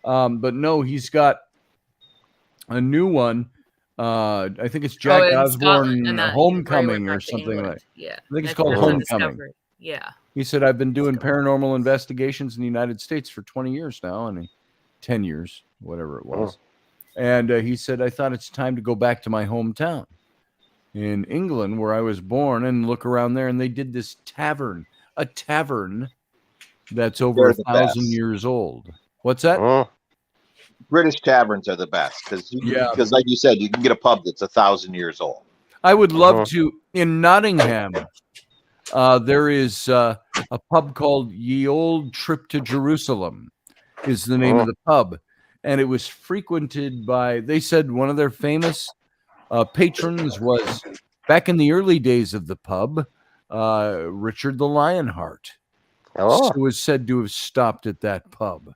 But no, he's got a new one. I think it's Jack Osborne Homecoming or something England. Like. Yeah, I think it's called Homecoming. Yeah. He said, I've been doing paranormal investigations in the United States for 20 years now, and 10 years, whatever it was. And he said, I thought it's time to go back to my hometown in England, where I was born, and look around there. And they did this tavern, a tavern that's over 1,000 years old. What's that? British taverns are the best because, like you said, you can get a pub that's 1,000 years old. I would love to. In Nottingham, there is a pub called Ye Old Trip to Jerusalem, is the name of the pub, and it was frequented by. They said one of their famous patrons was, back in the early days of the pub, Richard the Lionheart. So was said to have stopped at that pub.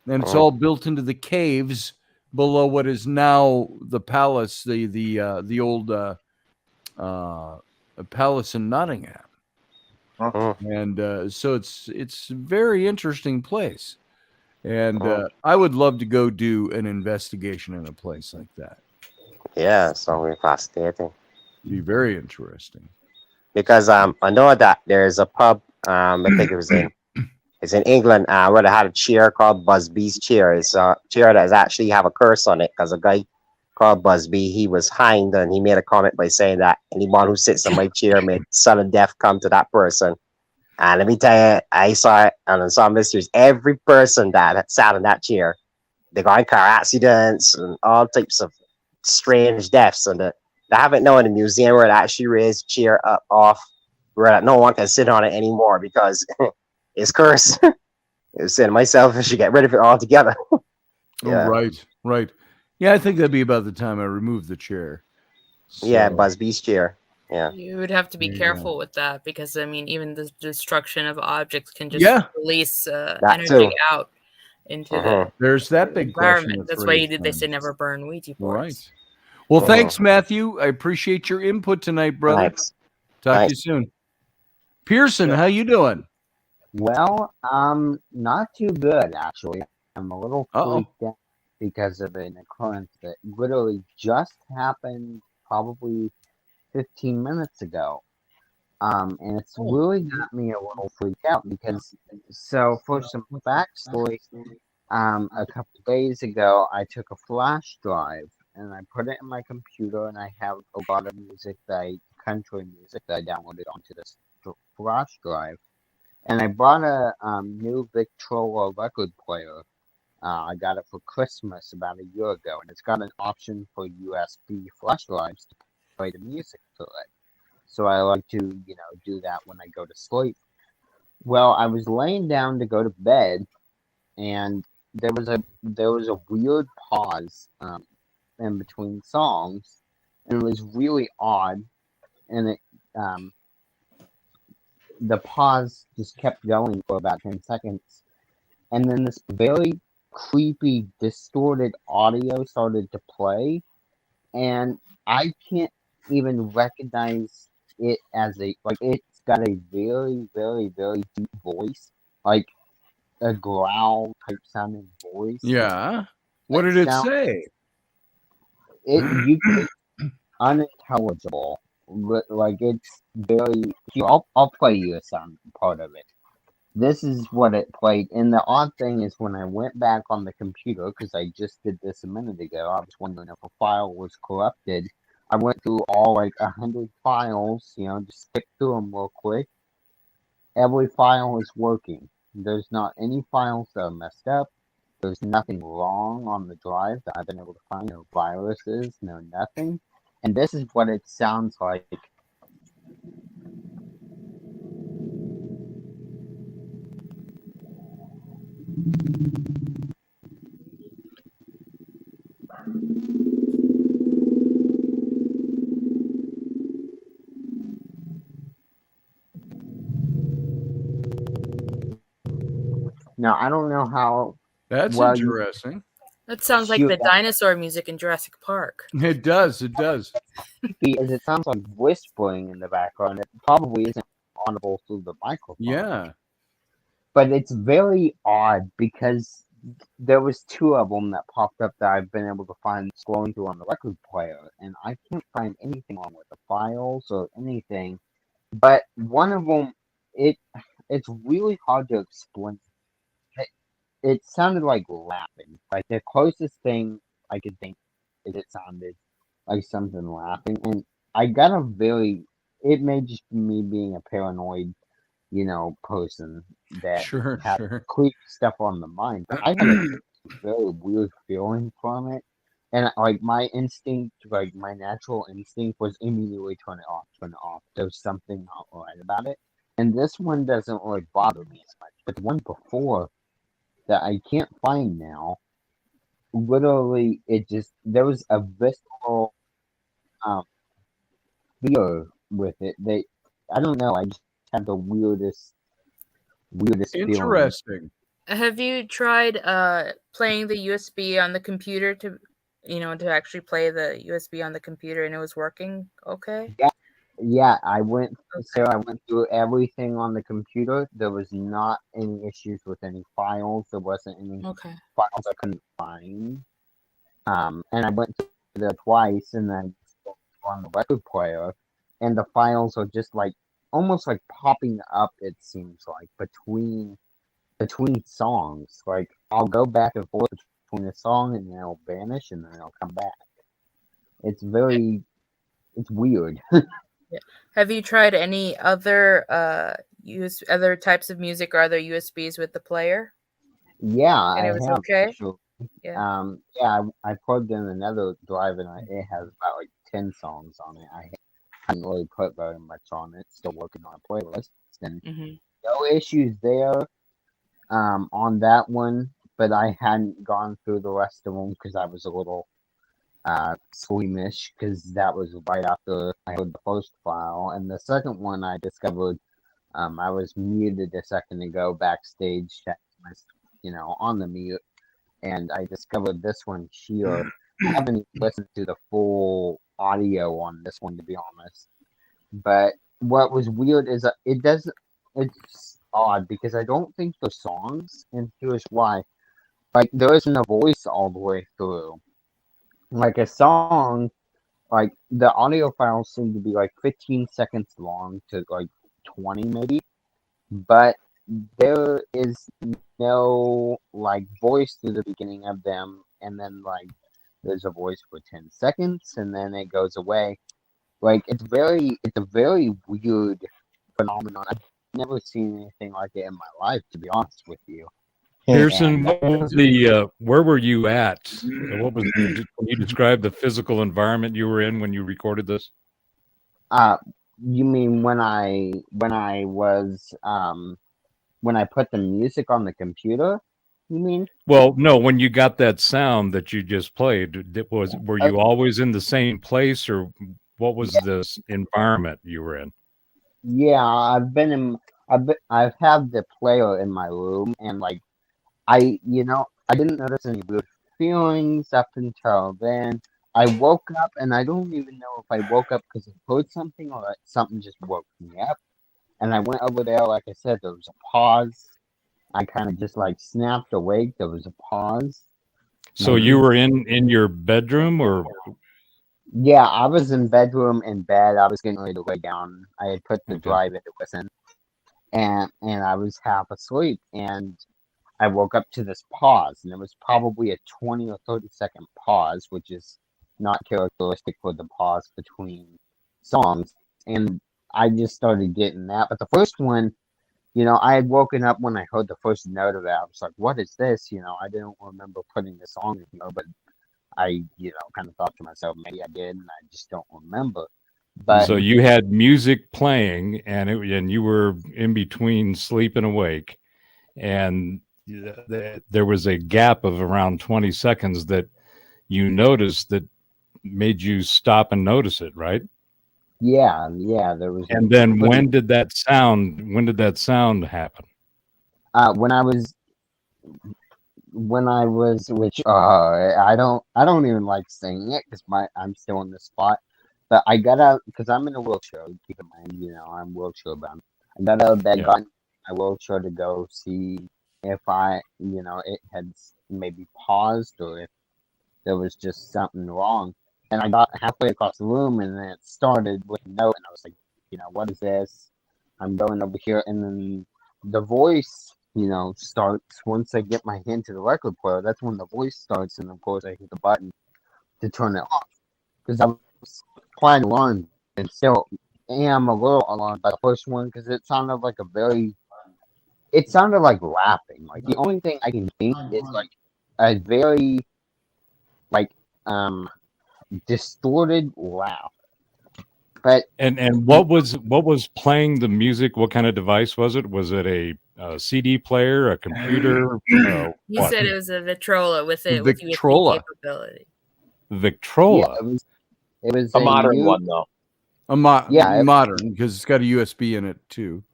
And it's all built into the caves below what is now the palace, the old palace in Nottingham. And so it's a very interesting place. And I would love to go do an investigation in a place like that. Yeah, so very fascinating. It'd be very interesting. Because I know that there's a pub, I think it's in England, where they had a chair called Busby's chair. It's a chair that actually have a curse on it, because a guy called Busby, he was hanged, and he made a comment by saying that anyone who sits in my chair may sudden death come to that person. And let me tell you, I saw it on some mysteries. Every person that sat in that chair, they got in car accidents and all types of strange deaths. And they have it now in a museum where it actually raised chair up off where no one can sit on it anymore because it's cursed. I was saying to myself, I should get rid of it altogether. Yeah. Oh, right. Yeah, I think that'd be about the time I remove the chair. So. Yeah, Busby's chair. Yeah. You would have to be careful with that, because I mean, even the destruction of objects can just release energy out into the there's that big environment. That's why they say never burn Ouija boards. Right. Well, thanks, Matthew. I appreciate your input tonight, brother. Thanks. Talk to you soon. Pearson, how you doing? Well, not too good actually. I'm a little Uh-oh. freaked out because of an occurrence that literally just happened probably 15 minutes ago. And it's Oh. really got me a little freaked out because, so for some backstory, a couple days ago, I took a flash drive and I put it in my computer, and I have a lot of country music that I downloaded onto this flash drive. And I bought a new Victrola record player. I got it for Christmas about a year ago, and it's got an option for USB flash drives to play the music to it. So I like to, do that when I go to sleep. Well, I was laying down to go to bed, and there was a weird pause in between songs, and it was really odd. And the pause just kept going for about 10 seconds, and then this very creepy, distorted audio started to play, and I can't even recognize it as it's got a very, very, very deep voice, like a growl type sounding voice. Yeah. What That did it sound say? it's unintelligible. Like it's very. Here, I'll play you some part of it. This is what it played, and the odd thing is when I went back on the computer, because I just did this a minute ago, I was wondering if a file was corrupted. I went through all 100 files, just skip through them real quick. Every file is working. There's not any files that are messed up. There's nothing wrong on the drive that I've been able to find. No viruses, no nothing. And this is what it sounds like. Now, I don't know how That's well you interesting. That sounds like hear the that dinosaur music in Jurassic Park. It does. It does. creepy as it sounds like whispering in the background. It probably isn't audible through the microphone. Yeah. But it's very odd because there was two of them that popped up that I've been able to find scrolling through on the record player, and I can't find anything wrong with the files or anything. But one of them, it's really hard to explain. It sounded like laughing. Like the closest thing I could think is it sounded like something laughing, and I got a very. It may just be me being a paranoid, person that Sure. has Sure. creepy stuff on the mind, but I had a very weird feeling from it, and my instinct, my natural instinct, was immediately turn it off, turn it off. There's something not right about it, and this one doesn't really bother me as much, but the one before that I can't find now, literally, there was a visceral um, fear with it. I don't know. I just had the weirdest feeling. Interesting. Have you tried playing the USB on the computer to actually play the USB on the computer and it was working okay? Yeah, I went through everything on the computer. There was not any issues with any files. There wasn't any Okay. files I couldn't find. And I went there twice, and then on the record player, and the files are just almost like popping up. It seems like between songs. Like I'll go back and forth between a song, and then it'll vanish, and then it'll come back. It's weird. Yeah. Have you tried any other other types of music or other USBs with the player? Yeah, And I it was have okay? actually. Yeah. Yeah, I plugged in another drive, and it has about 10 songs on it. I haven't really put very much on it. Still working on a playlist, and Mm-hmm. no issues there on that one. But I hadn't gone through the rest of them because I was a little squeamish, because that was right after I heard the first file, and the second one I discovered. I was muted a second ago backstage, on the mute, and I discovered this one here. I haven't even listened to the full audio on this one, to be honest. But what was weird is that it's odd because I don't think the songs, and here's why. Like, there isn't a voice all the way through. Like, a song, like, the audio files seem to be like 15 seconds long to like 20 maybe, but there is no like voice through the beginning of them, and then like there's a voice for 10 seconds and then it goes away. Like, it's a very weird phenomenon. I've never seen anything like it in my life, to be honest with you. Pearson, And what was where were you at? What was can you describe the physical environment you were in when you recorded this? you mean when I was when I put the music on the computer? You mean? Well, no, when you got that sound that you just played, were you always in the same place, or what was this environment you were in? Yeah, I've had the player in my room, and like I didn't notice any weird feelings up until then. I woke up, and I don't even know if I woke up because I heard something or something just woke me up. And I went over there, like I said, there was a pause. I kind of just like snapped awake. There was a pause. So you were in your bedroom, or Yeah, I was in bed. I was getting ready to lay down. I had put the drive into listen, and I was half asleep, and I woke up to this pause, and it was probably a 20 or 30-second pause, which is not characteristic for the pause between songs. And I just started getting that. But the first one, I had woken up when I heard the first note of that. I was like, what is this? I didn't remember putting the song in here, but I, kind of thought to myself, maybe I did, and I just don't remember. But so you had music playing, and you were in between sleep and awake, and there was a gap of around 20 seconds that you noticed that made you stop and notice it, right? yeah, there was. And then when did that sound happen? When I was, which I don't even like saying it because I'm still in the spot. But I got out because I'm in a wheelchair. Keep in mind, I'm wheelchair bound. I got out of bed, got in my wheelchair to go see if it had maybe paused or if there was just something wrong. And I got halfway across the room, and then it started with a note, and I was like, what is this? I'm going over here, and then the voice, starts once I get my hand to the record player. That's when the voice starts, and of course I hit the button to turn it off because I was quite alarmed, and still am a little alarmed by the first one because it sounded like rapping. Like, the only thing I can think is like a very like distorted laugh. But and what was playing the music? What kind of device was it? Was it a CD player, a computer? You said it was a Victrola with USB capability. Victrola. Yeah, it was a modern one though. Modern, because it's got a USB in it too.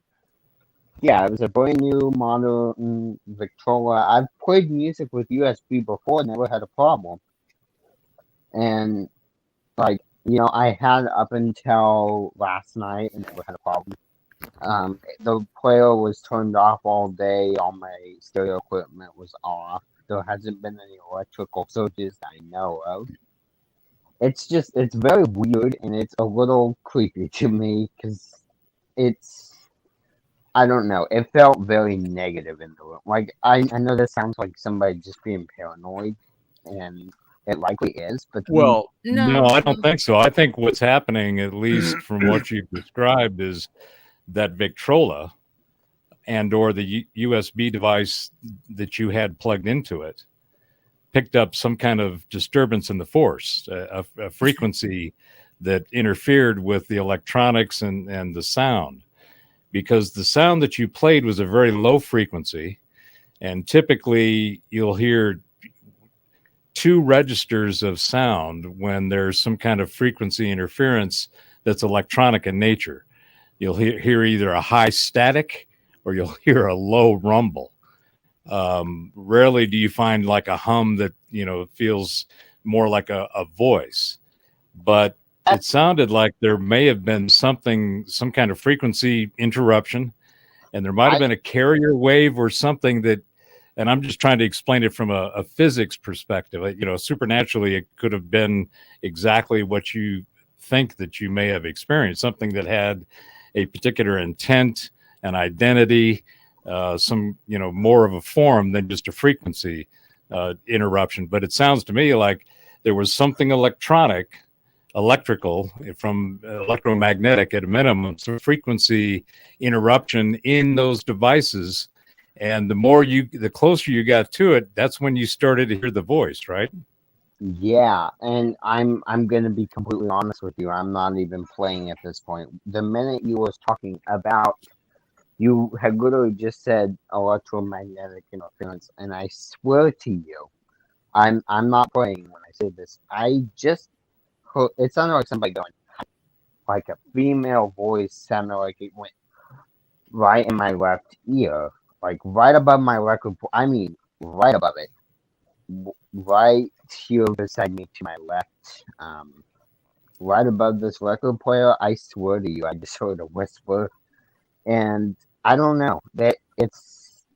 Yeah, it was a brand new modern Victrola. I've played music with USB before, never had a problem. And like, I had up until last night and never had a problem. The player was turned off all day. All my stereo equipment was off. There hasn't been any electrical surges that I know of. It's very weird, and it's a little creepy to me because I don't know. It felt very negative in the room. Like, I know this sounds like somebody just being paranoid, and it likely is, but Well, no, I don't think so. I think what's happening, at least from what you've described, is that Victrola and or the USB device that you had plugged into it picked up some kind of disturbance in the force, a frequency that interfered with the electronics and the sound, because the sound that you played was a very low frequency, and typically you'll hear two registers of sound when there's some kind of frequency interference that's electronic in nature. You'll hear either a high static or you'll hear a low rumble. Rarely do you find like a hum that, feels more like a voice. But it sounded like there may have been some kind of frequency interruption, and there might have been a carrier wave or something that, and I'm just trying to explain it from a physics perspective. Supernaturally, it could have been exactly what you think that you may have experienced, something that had a particular intent, an identity, some, more of a form than just a frequency interruption. But it sounds to me like there was something electrical from electromagnetic at a minimum, some frequency interruption in those devices. And the closer you got to it, that's when you started to hear the voice, right? Yeah, and I'm gonna be completely honest with you. I'm not even playing at this point. The minute you was talking about, you had literally just said electromagnetic interference, and I swear to you, I'm not playing when I say this. I just heard, it sounded like somebody going, like a female voice, sounded like it went right in my left ear, like right above my record. I mean, right above it, right here beside me to my left, right above this record player. I swear to you, I just heard a whisper, and I don't know that it's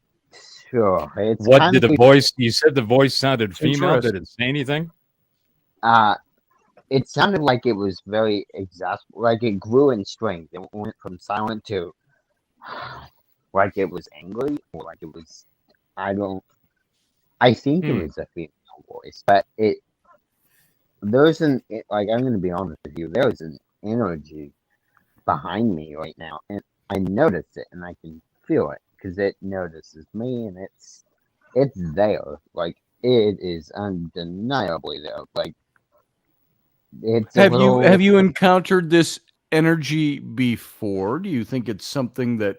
sure. It's What kind did of the voice? You said the voice sounded female. Did Interesting. it say anything? It sounded like it was very like it grew in strength. It went from silent to like it was angry, or like it was. I think it was a female voice, but like, I'm gonna be honest with you. There's an energy behind me right now, and I notice it, and I can feel it because it notices me, and it's there. Like, it is undeniably there. Like, it's Have you encountered this energy before? Do you think it's something that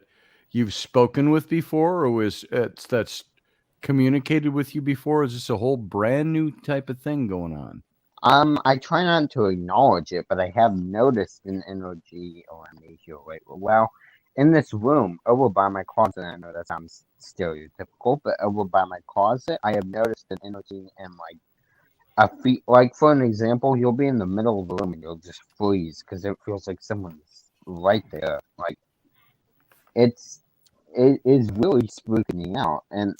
you've spoken with before, or that's communicated with you before? Is this a whole brand new type of thing going on? I try not to acknowledge it, but I have noticed an energy around me here. Right, well, in this room over by my closet, I know that sounds stereotypical, but over by my closet, I have noticed an energy and like like, for an example, you'll be in the middle of the room and you'll just freeze because it feels like someone's right there. Like, it is really spooking me out, and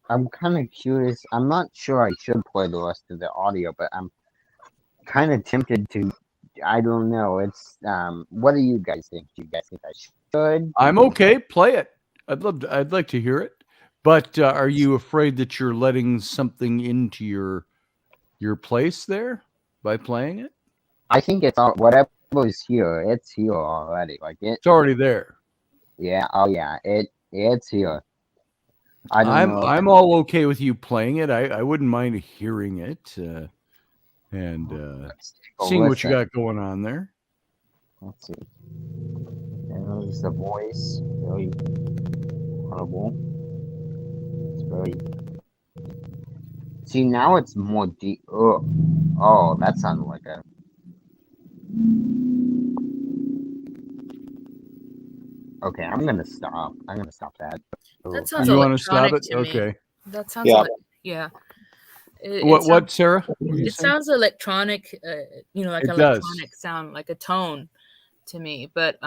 I'm kind of curious. I'm not sure I should play the rest of the audio, but I'm kind of tempted to. I don't know. It's what do you guys think? Do you guys think I should? I'm okay. Play it. I'd like to hear it. But are you afraid that you're letting something into your place there by playing it? I think it's all whatever's here. It's here already. Like It's already there. Yeah. Oh yeah. It's here. I don't know. I'm all okay with you playing it. I wouldn't mind hearing it and seeing what you got going on there. Let's see. There's the voice. Very audible. It's very. See, now it's more deep. Oh, that sounded like a. Okay, I'm gonna stop. I'm gonna stop that. That sounds You want to stop electronic it? to me. Okay. That sounds yeah. What, Sarah? What were you It saying? sounds electronic, like It an does. electronic sound, like a tone to me. But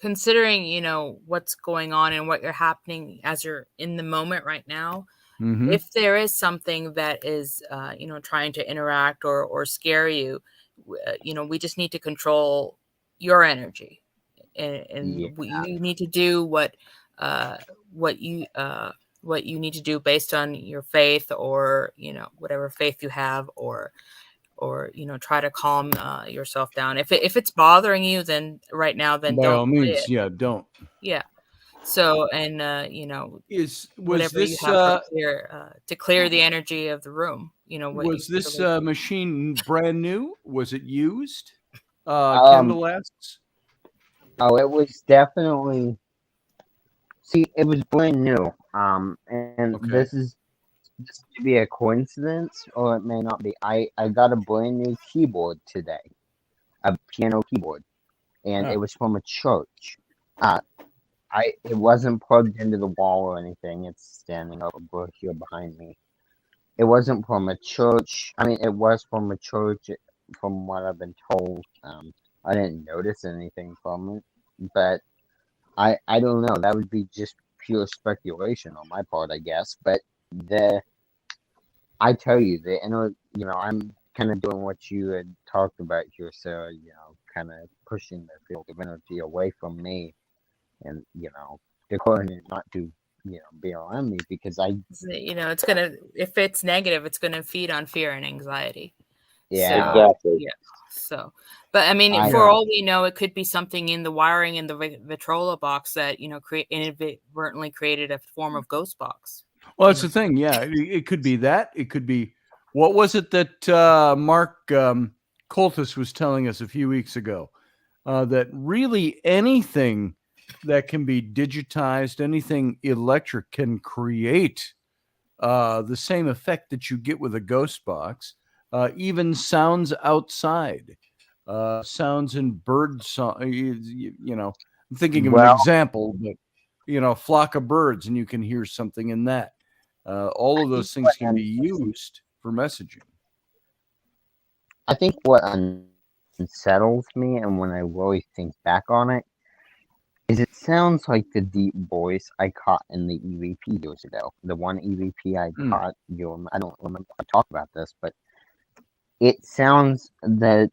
considering, what's going on and what you're happening as you're in the moment right now, Mhm. if there is something that is, trying to interact or scare you, we just need to control your energy, and you need to do what you need to do based on your faith, or whatever faith you have, or try to calm yourself down. If it's bothering you, then right now, then By don't all play means, it. yeah, don't. Yeah. So, and Was whatever you this have to clear the energy of the room. What you was this feel like. machine brand new? Was it used? Um, Candle lasts? Oh, it was definitely. See, it was brand new. And Okay. this could be a coincidence, or it may not be. I got a brand new keyboard today, a piano keyboard, and it was from a church. It wasn't plugged into the wall or anything. It's standing over here behind me. It wasn't from a church. I mean, it was from a church, from what I've been told. I didn't notice anything from it, but I don't know. That would be just pure speculation on my part, I guess. But I tell you, I'm kind of doing what you had talked about here, Sarah. Kind of pushing the field of energy away from me, and declaring it not to be around me because It's gonna, if it's negative, it's gonna feed on fear and anxiety. yeah. So, yeah. So, but I mean, for Yeah. all we know, it could be something in the wiring in the Vitrola box that inadvertently created a form of ghost box. Well, that's the thing. Yeah, it could be that. It could be, what was it that Mark Coltis was telling us a few weeks ago? That really anything that can be digitized, anything electric can create the same effect that you get with a ghost box. Even sounds outside, sounds in bird song. I'm thinking of an Well, example, but a flock of birds, and you can hear something in that. All of those things can be used for messaging. I think what unsettles me, and when I really think back on it, is it sounds like the deep voice I caught in the EVP years ago. The one EVP I caught, I don't remember if I talked about this, but it sounds that,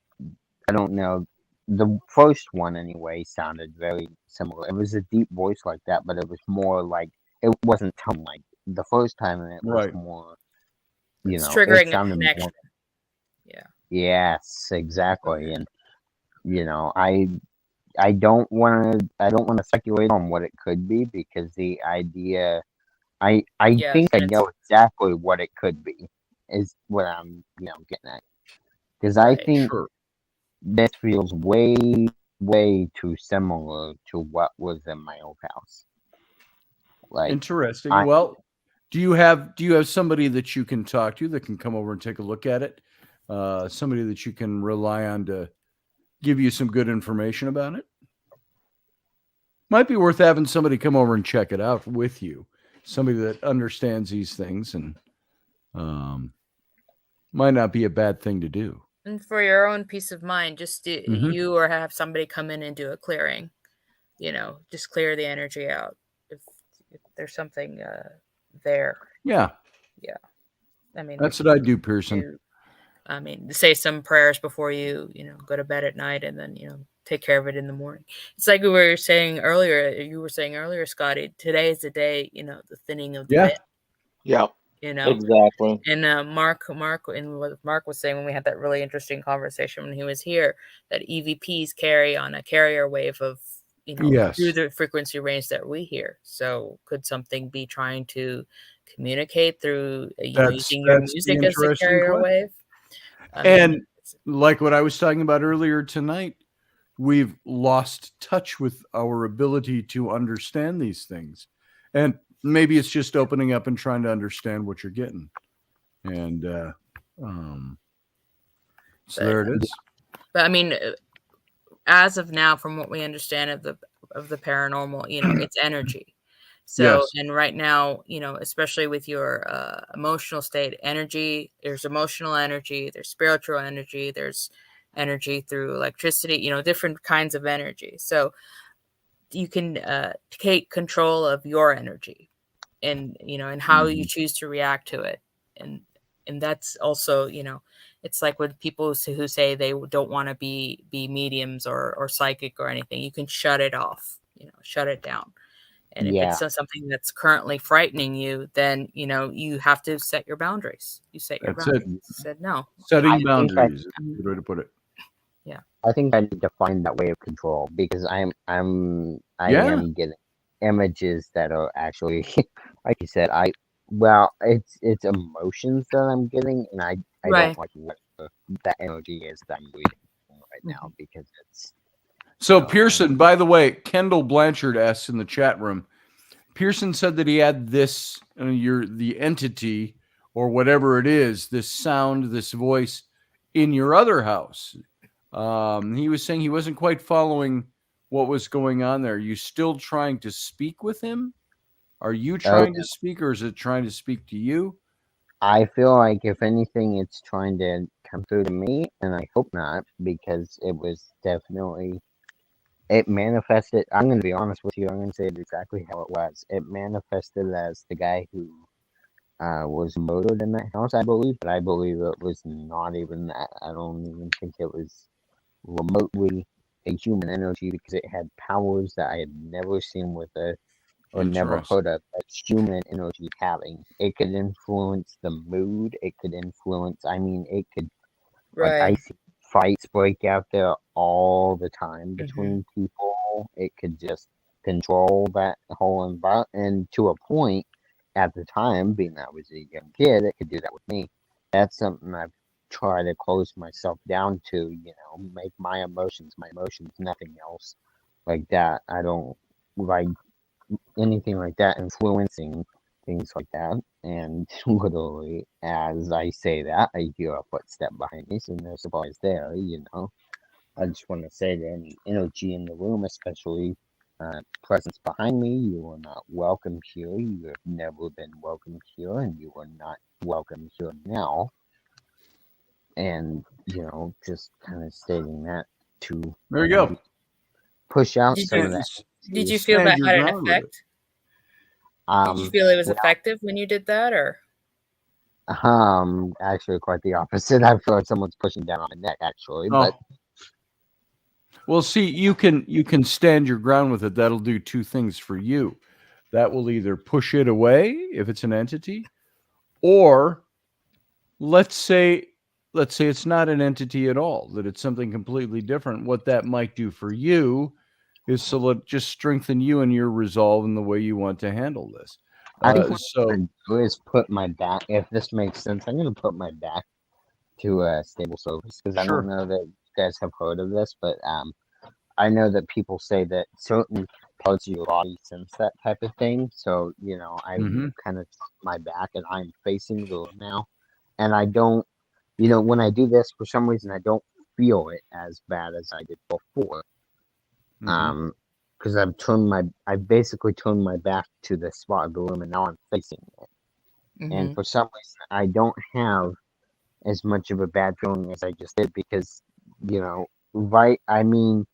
I don't know, the first one anyway sounded very similar. It was a deep voice like that, but it was more like, it wasn't tone like the first time, and it was more, It's it triggering a sounded connection. more. Yeah. Yes, exactly. And I don't want to speculate on what it could be, because the idea, I think I know exactly what it could be, is what I'm getting at, because I think this feels way too similar to what was in my old house. Like, interesting. Well, do you have somebody that you can talk to that can come over and take a look at it? Somebody that you can rely on to give you some good information about it? Might be worth having somebody come over and check it out with you. Somebody that understands these things, and might not be a bad thing to do. And for your own peace of mind, just you or have somebody come in and do a clearing. Just clear the energy out if there's something there. Yeah. Yeah. I mean, that's what I do, Pearson. Say some prayers before you go to bed at night, and then take care of it in the morning. It's like we were saying earlier. You were saying earlier, Scotty. Today is the day. The thinning of the bit. Yeah. Exactly. And Mark, and what Mark was saying when we had that really interesting conversation when he was here, that EVPs carry on a carrier wave of through the frequency range that we hear. So could something be trying to communicate through using your music as a carrier wave? And like what I was talking about earlier tonight, we've lost touch with our ability to understand these things. And maybe it's just opening up and trying to understand what you're getting. And so there it is. But I mean, as of now, from what we understand of the paranormal, it's energy. So, and right now, especially with your emotional state, energy, there's emotional energy, there's spiritual energy, there's energy through electricity, different kinds of energy. So you can take control of your energy, and and how you choose to react to it. And that's also, it's like with people who say they don't want to be mediums or psychic or anything. You can shut it off, shut it down. And if it's something that's currently frightening you, then you have to set your boundaries. You set your boundaries. You said no. Setting boundaries is a good way to put it. Yeah, I think I need to find that way of control, because I am getting images that are actually, like you said, it's emotions that I'm getting, and I don't like what that energy is that I'm reading right now, because it's. So Pearson, by the way, Kendall Blanchard asks in the chat room, Pearson said that he had this, the entity or whatever it is, this sound, this voice in your other house. He was saying he wasn't quite following what was going on there. Are you still trying to speak with him? Are you trying to speak, or is it trying to speak to you? I feel like, if anything, it's trying to come through to me, and I hope not, because it was definitely it manifested. I'm going to be honest with you. I'm going to say it exactly how it was. It manifested as the guy who was murdered in that house, I believe, but I believe it was not even that. I don't even think it was remotely a human energy because it had powers that I had never seen with it or never heard Interesting. of that human energy having. It could influence the mood. It could influence, I mean, it could, like, I Right. see fights break out there all the time Hmm. between people. It could just control that whole environment. And to a point, at the time, being I was a young kid, it could do that with me. That's something I've tried to close myself down to, make my emotions, nothing else like that. I don't like anything like that influencing things like that. And literally, as I say that, I hear a footstep behind me, so no surprise there. I just want to say that any energy in the room, especially presence behind me, you are not welcome here. You have never been welcome here, and you are not welcome here now. And, just kind of stating that to There you go. maybe push out Did some you of that did energy. you feel Stand that your had an ground with it. effect? Did you feel it was effective when you did that, or? Actually, quite the opposite. I feel like someone's pushing down on my neck, actually. But Oh, well, see, you can stand your ground with it. That'll do two things for you. That will either push it away if it's an entity, or let's say let's say it's not an entity at all, that it's something completely different. What that might do for you is to just strengthen you and your resolve in the way you want to handle this. I think what I'm So gonna do is put my back. If this makes sense, I'm gonna put my back to a stable service because I don't sure. know that you guys have heard of this, but I know that people say that certain parts of your body sense that type of thing. So I Hmm. kind of my back and I'm facing the room now, and I don't. When I do this, for some reason, I don't feel it as bad as I did before. Hmm. Um, because I basically turned my back to the spot of the room, and now I'm facing it. And Hmm. for some reason, I don't have as much of a bad feeling as I just did because, right? I mean,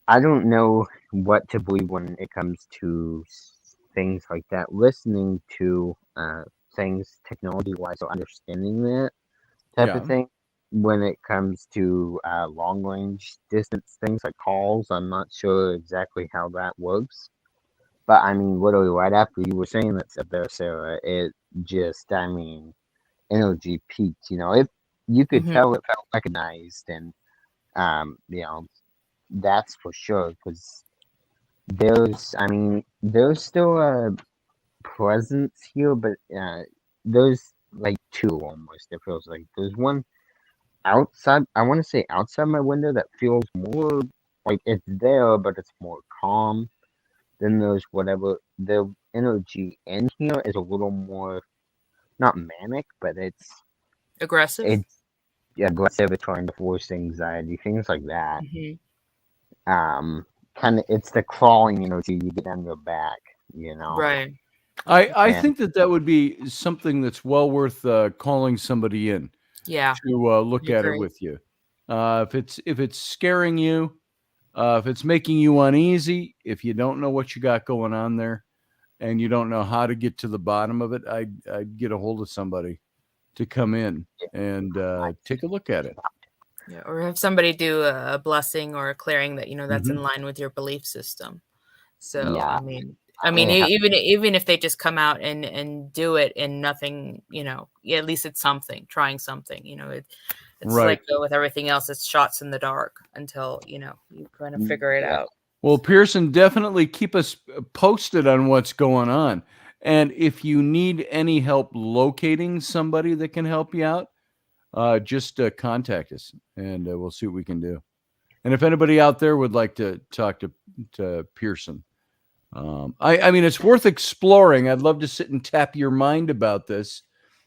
I don't know what to believe when it comes to things like that. Listening to things technology wise or understanding that type of Yeah. thing. When it comes to long range distance things like calls, I'm not sure exactly how that works. But I mean, literally right after you were saying that stuff there, Sarah, it just, I mean, energy peaked. If you could Hmm. tell it felt recognized, and that's for sure. Because there's still a presence here, but there's like two almost. It feels like there's one outside. I want to say outside my window that feels more like it's there, but it's more calm. Then there's whatever the energy in here is a little more not manic, but Aggressive. it's aggressive, it's trying to force anxiety, things like that. Hmm. Um, kind of, it's the crawling energy you get on your back, you know. Right. I And think that would be something that's well worth calling somebody in Yeah, to I look at it agree. with you. If it's scaring you, if it's making you uneasy, if you don't know what you got going on there, and you don't know how to get to the bottom of it, I'd get a hold of somebody to come in and take a look at it. Yeah, or have somebody do a blessing or a clearing that that's Hmm. in line with your belief system. So yeah, I mean, I have, even if they just come out and do it and nothing, yeah, at least it's something, trying something. It's Right. like with everything else, it's shots in the dark until you kind of figure it yeah, out. Well, Pearson, definitely keep us posted on what's going on. And if you need any help locating somebody that can help you out, just contact us and we'll see what we can do. And if anybody out there would like to talk to Pearson, I mean, it's worth exploring. I'd love to sit and tap your mind about this.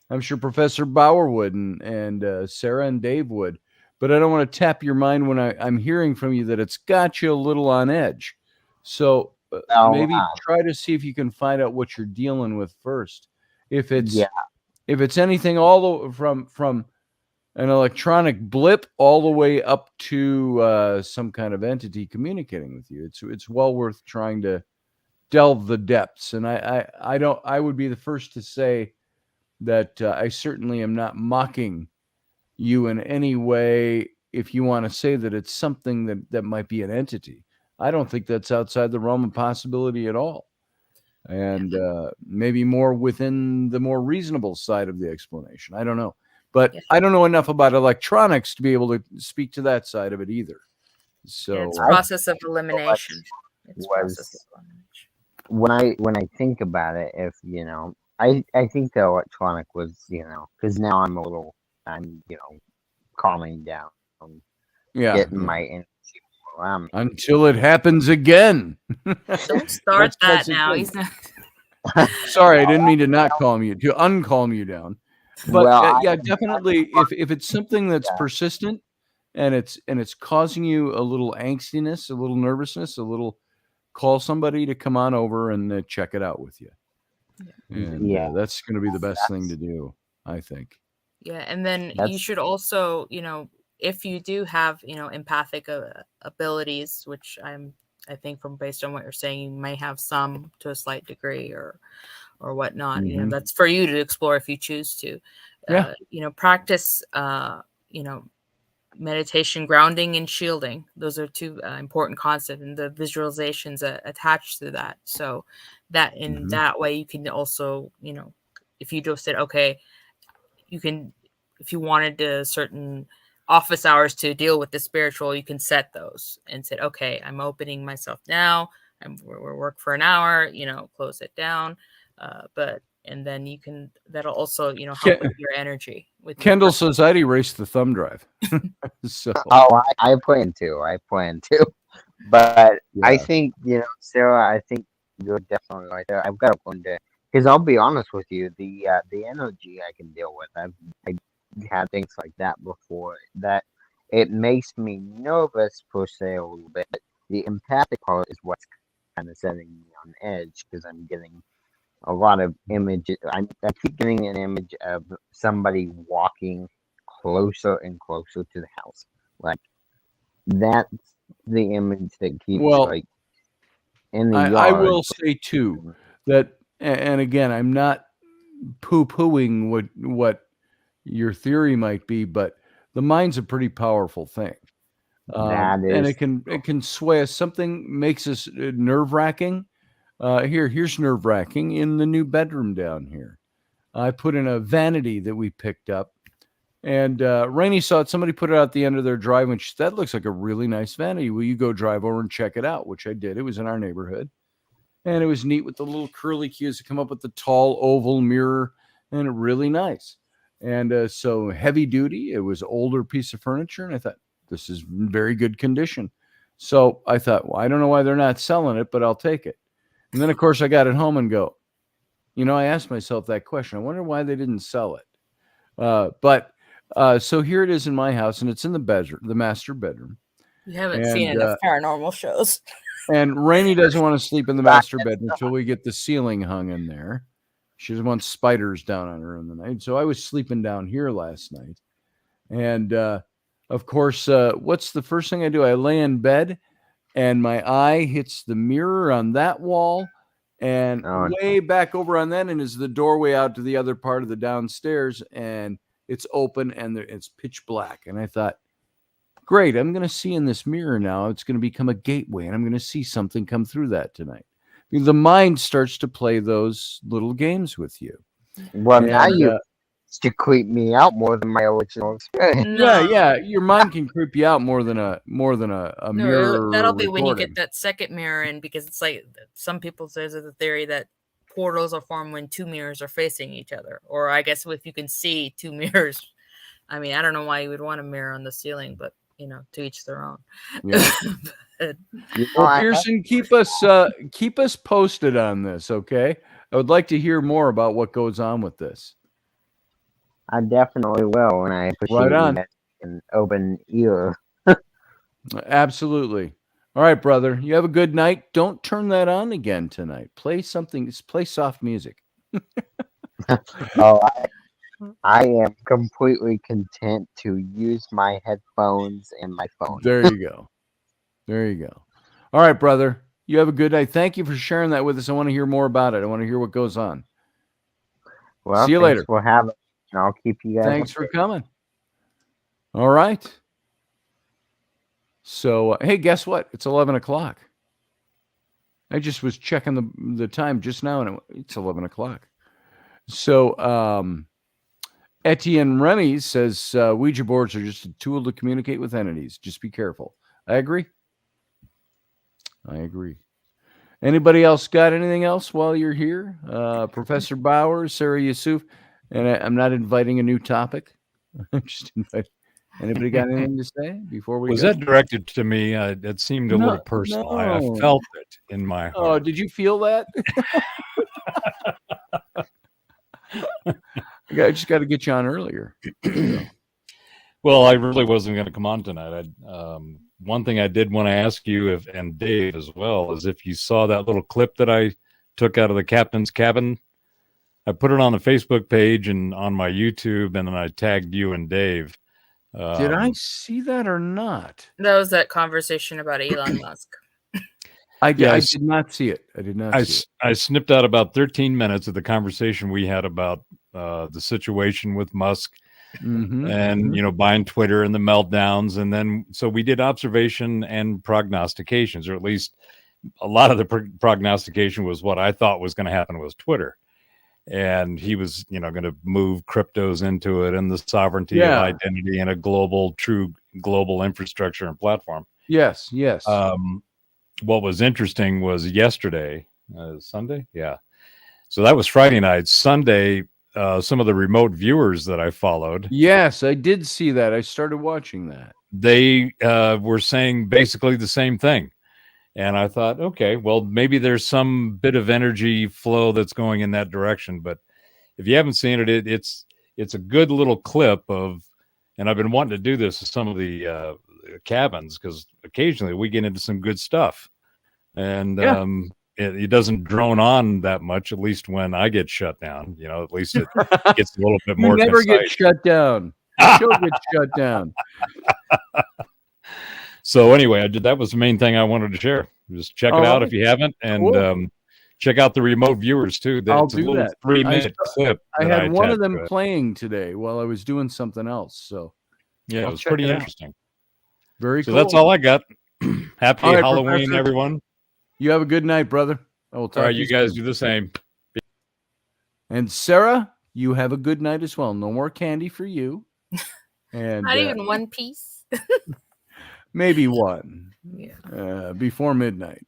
I'm sure Professor Bauer would, and Sarah and Dave would. But I don't want to tap your mind when I'm hearing from you that it's got you a little on edge. So well, maybe try to see if you can find out what you're dealing with first. If yeah, it's if it's anything all from an electronic blip all the way up to some kind of entity communicating with you. It's well worth trying to delve the depths. And I would be the first to say that I certainly am not mocking you in any way if you want to say that it's something that might be an entity. I don't think that's outside the realm of possibility at all. And maybe more within the more reasonable side of the explanation. I don't know. But I don't know enough about electronics to be able to speak to that side of it either. So it's process of elimination. It's process of elimination. When I think about it, if I think the electronic was because now I'm calming down, getting my energy around me. Until it happens again. Don't start that now. He's not. Sorry, I didn't mean to not calm you, to uncalm you down. But yeah, definitely. If it's something that's persistent and it's causing you a little angstiness, a little nervousness, a little, call somebody to come on over and check it out with you. And that's going to be the best thing to do, I think. Yeah, and then you should also, if you do have, empathic abilities, which I think from based on what you're saying, you may have some to a slight degree or whatnot. That's for you to explore if you choose to. Practice, meditation, grounding, and shielding. Those are two important concepts, and the visualizations attached to that. So that in that way, you can also, if you just said, okay, you can, if you wanted a certain office hours to deal with the spiritual, you can set those and said, okay, I'm opening myself now. We'll work for an hour, close it down. And then you can, that'll also, help with your energy. Kendall says I'd erase the thumb drive. So. I plan to. But I think, Sarah, I think you're definitely right there. I've got to wonder, because I'll be honest with you, the energy I can deal with. I've had things like that before that it makes me nervous per se a little bit. The empathic part is what's kind of setting me on edge because I'm getting a lot of images. I keep getting an image of somebody walking closer and closer to the house. Like that's the image that keeps in the yard. I will say too that, and again, I'm not poo-pooing what your theory might be, but the mind's a pretty powerful thing. And it can sway us. Something makes us nerve-wracking. Here's nerve-wracking in the new bedroom down here. I put in a vanity that we picked up, and Rainey saw it. Somebody put it out the end of their driveway, and she said, that looks like a really nice vanity. Will you go drive over and check it out? Which I did. It was in our neighborhood, and it was neat with the little curly cues to come up with the tall oval mirror, and really nice. And so heavy duty. It was older piece of furniture, and I thought, this is in very good condition. So I thought, well, I don't know why they're not selling it, but I'll take it. And then, of course, I got it home and go, I asked myself that question. I wonder why they didn't sell it. So here it is in my house, and it's in the bedroom, the master bedroom. You haven't seen enough paranormal shows. And Rainey doesn't want to sleep in the master bedroom until we get the ceiling hung in there. She doesn't want spiders down on her in the night. So I was sleeping down here last night. And, of course, what's the first thing I do? I lay in bed, and my eye hits the mirror on that wall, and way back over on that end is the doorway out to the other part of the downstairs, and it's open, and it's pitch black. And I thought, great, I'm going to see in this mirror now. It's going to become a gateway, and I'm going to see something come through that tonight. The mind starts to play those little games with you. Well, now you to creep me out more than my original experience. Yeah. Your mind can creep you out more than a mirror. That'll be when you get that second mirror in, because it's like some people say there's a theory that portals are formed when two mirrors are facing each other, or I guess if you can see two mirrors. I mean, I don't know why you would want a mirror on the ceiling, but to each their own. Yeah. Well, Pearson, keep us posted on this, okay? I would like to hear more about what goes on with this. I definitely will, and I appreciate an open ear. Absolutely. All right, brother. You have a good night. Don't turn that on again tonight. Play soft music. All I am completely content to use my headphones and my phone. There you go. There you go. All right, brother. You have a good night. Thank you for sharing that with us. I want to hear more about it. I want to hear what goes on. Well, See you thanks later. for having me, and I'll keep you guys Thanks for updated. coming. All right. So, hey, guess what? It's 11 o'clock. I just was checking the time just now, and it's 11 o'clock. So, Etienne Remy says Ouija boards are just a tool to communicate with entities. Just be careful. I agree. Anybody else got anything else while you're here? Professor Bauer, Sarah Yusuf, and I'm not inviting a new topic. I'm just inviting. Anybody got anything to say before we Was go? that directed to me? It seemed a little personal. I no. felt it in my heart. Oh, did you feel that? I just got to get you on earlier. Well, I really wasn't going to come on tonight. One thing I did want to ask you, and Dave as well, is if you saw that little clip that I took out of the captain's cabin. I put it on the Facebook page and on my YouTube, and then I tagged you and Dave. Did I see that or not? That was that conversation about Elon Musk. I did not see it. I did not see it. I snipped out about 13 minutes of the conversation we had about the situation with Musk and, buying Twitter and the meltdowns. And then, so we did observation and prognostications, or at least a lot of the prognostication was what I thought was going to happen with Twitter. And he was, going to move cryptos into it and the sovereignty of identity and a true global infrastructure and platform. Yes. What was interesting was yesterday, Sunday. Yeah. So that was Friday night. Sunday, some of the remote viewers that I followed. Yes, I did see that. I started watching that. They were saying basically the same thing. And I thought, okay, well, maybe there's some bit of energy flow that's going in that direction. But if you haven't seen it, it's a good little clip of, and I've been wanting to do this with some of the cabins because occasionally we get into some good stuff. And it doesn't drone on that much, at least when I get shut down. At least it gets a little bit more. You never concise. get shut down. The show gets shut down. So anyway, that was the main thing I wanted to share. Just check it out if you haven't, and check out the remote viewers too. I'll do that. 3-minute clip. I had one of them playing today while I was doing something else. So yeah, it was pretty interesting. Very cool. So that's all I got. Happy All right, Halloween, Professor. everyone. You have a good night, brother. I will talk All right, to you guys do the same. And Sarah, you have a good night as well. No more candy for you. And Not even one piece. maybe one. Yeah. Before midnight.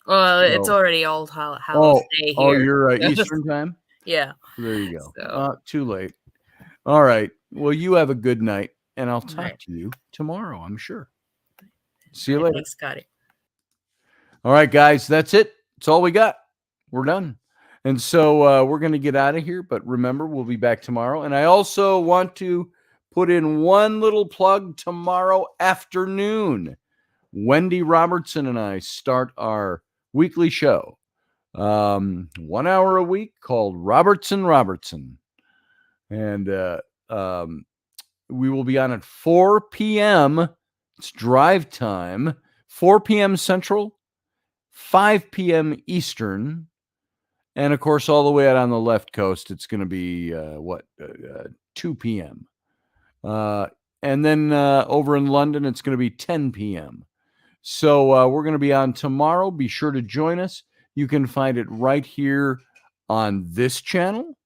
Well, it's already Old Hallows Day here. Oh, you're Eastern time? Yeah. There you go. So. Too late. All right. Well, you have a good night, and I'll talk to you tomorrow, I'm sure. See you later. Thanks, Scotty. All right, guys. That's it. That's all we got. We're done. And so we're going to get out of here. But remember, we'll be back tomorrow. And I also want to put in one little plug tomorrow afternoon. Wendy Robertson and I start our weekly show, 1 hour a week, called Robertson. And we will be on at 4 p.m. It's drive time, 4 p.m. Central, 5 p.m. Eastern. And, of course, all the way out on the left coast, it's going to be, 2 p.m. And then over in London, it's going to be 10 p.m. So we're going to be on tomorrow. Be sure to join us. You can find it right here on this channel,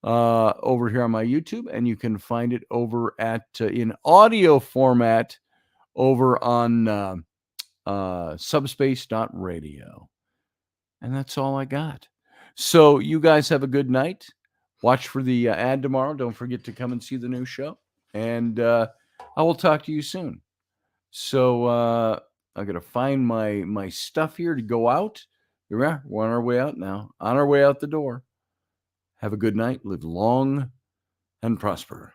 over here on my YouTube, and you can find it over at in audio format over on subspace.radio. And that's all I got. So you guys have a good night. Watch for the ad tomorrow. Don't forget to come and see the new show. And I will talk to you soon. So I got to find my stuff here to go out. Here we are. We're on our way out now. On our way out the door. Have a good night. Live long and prosper.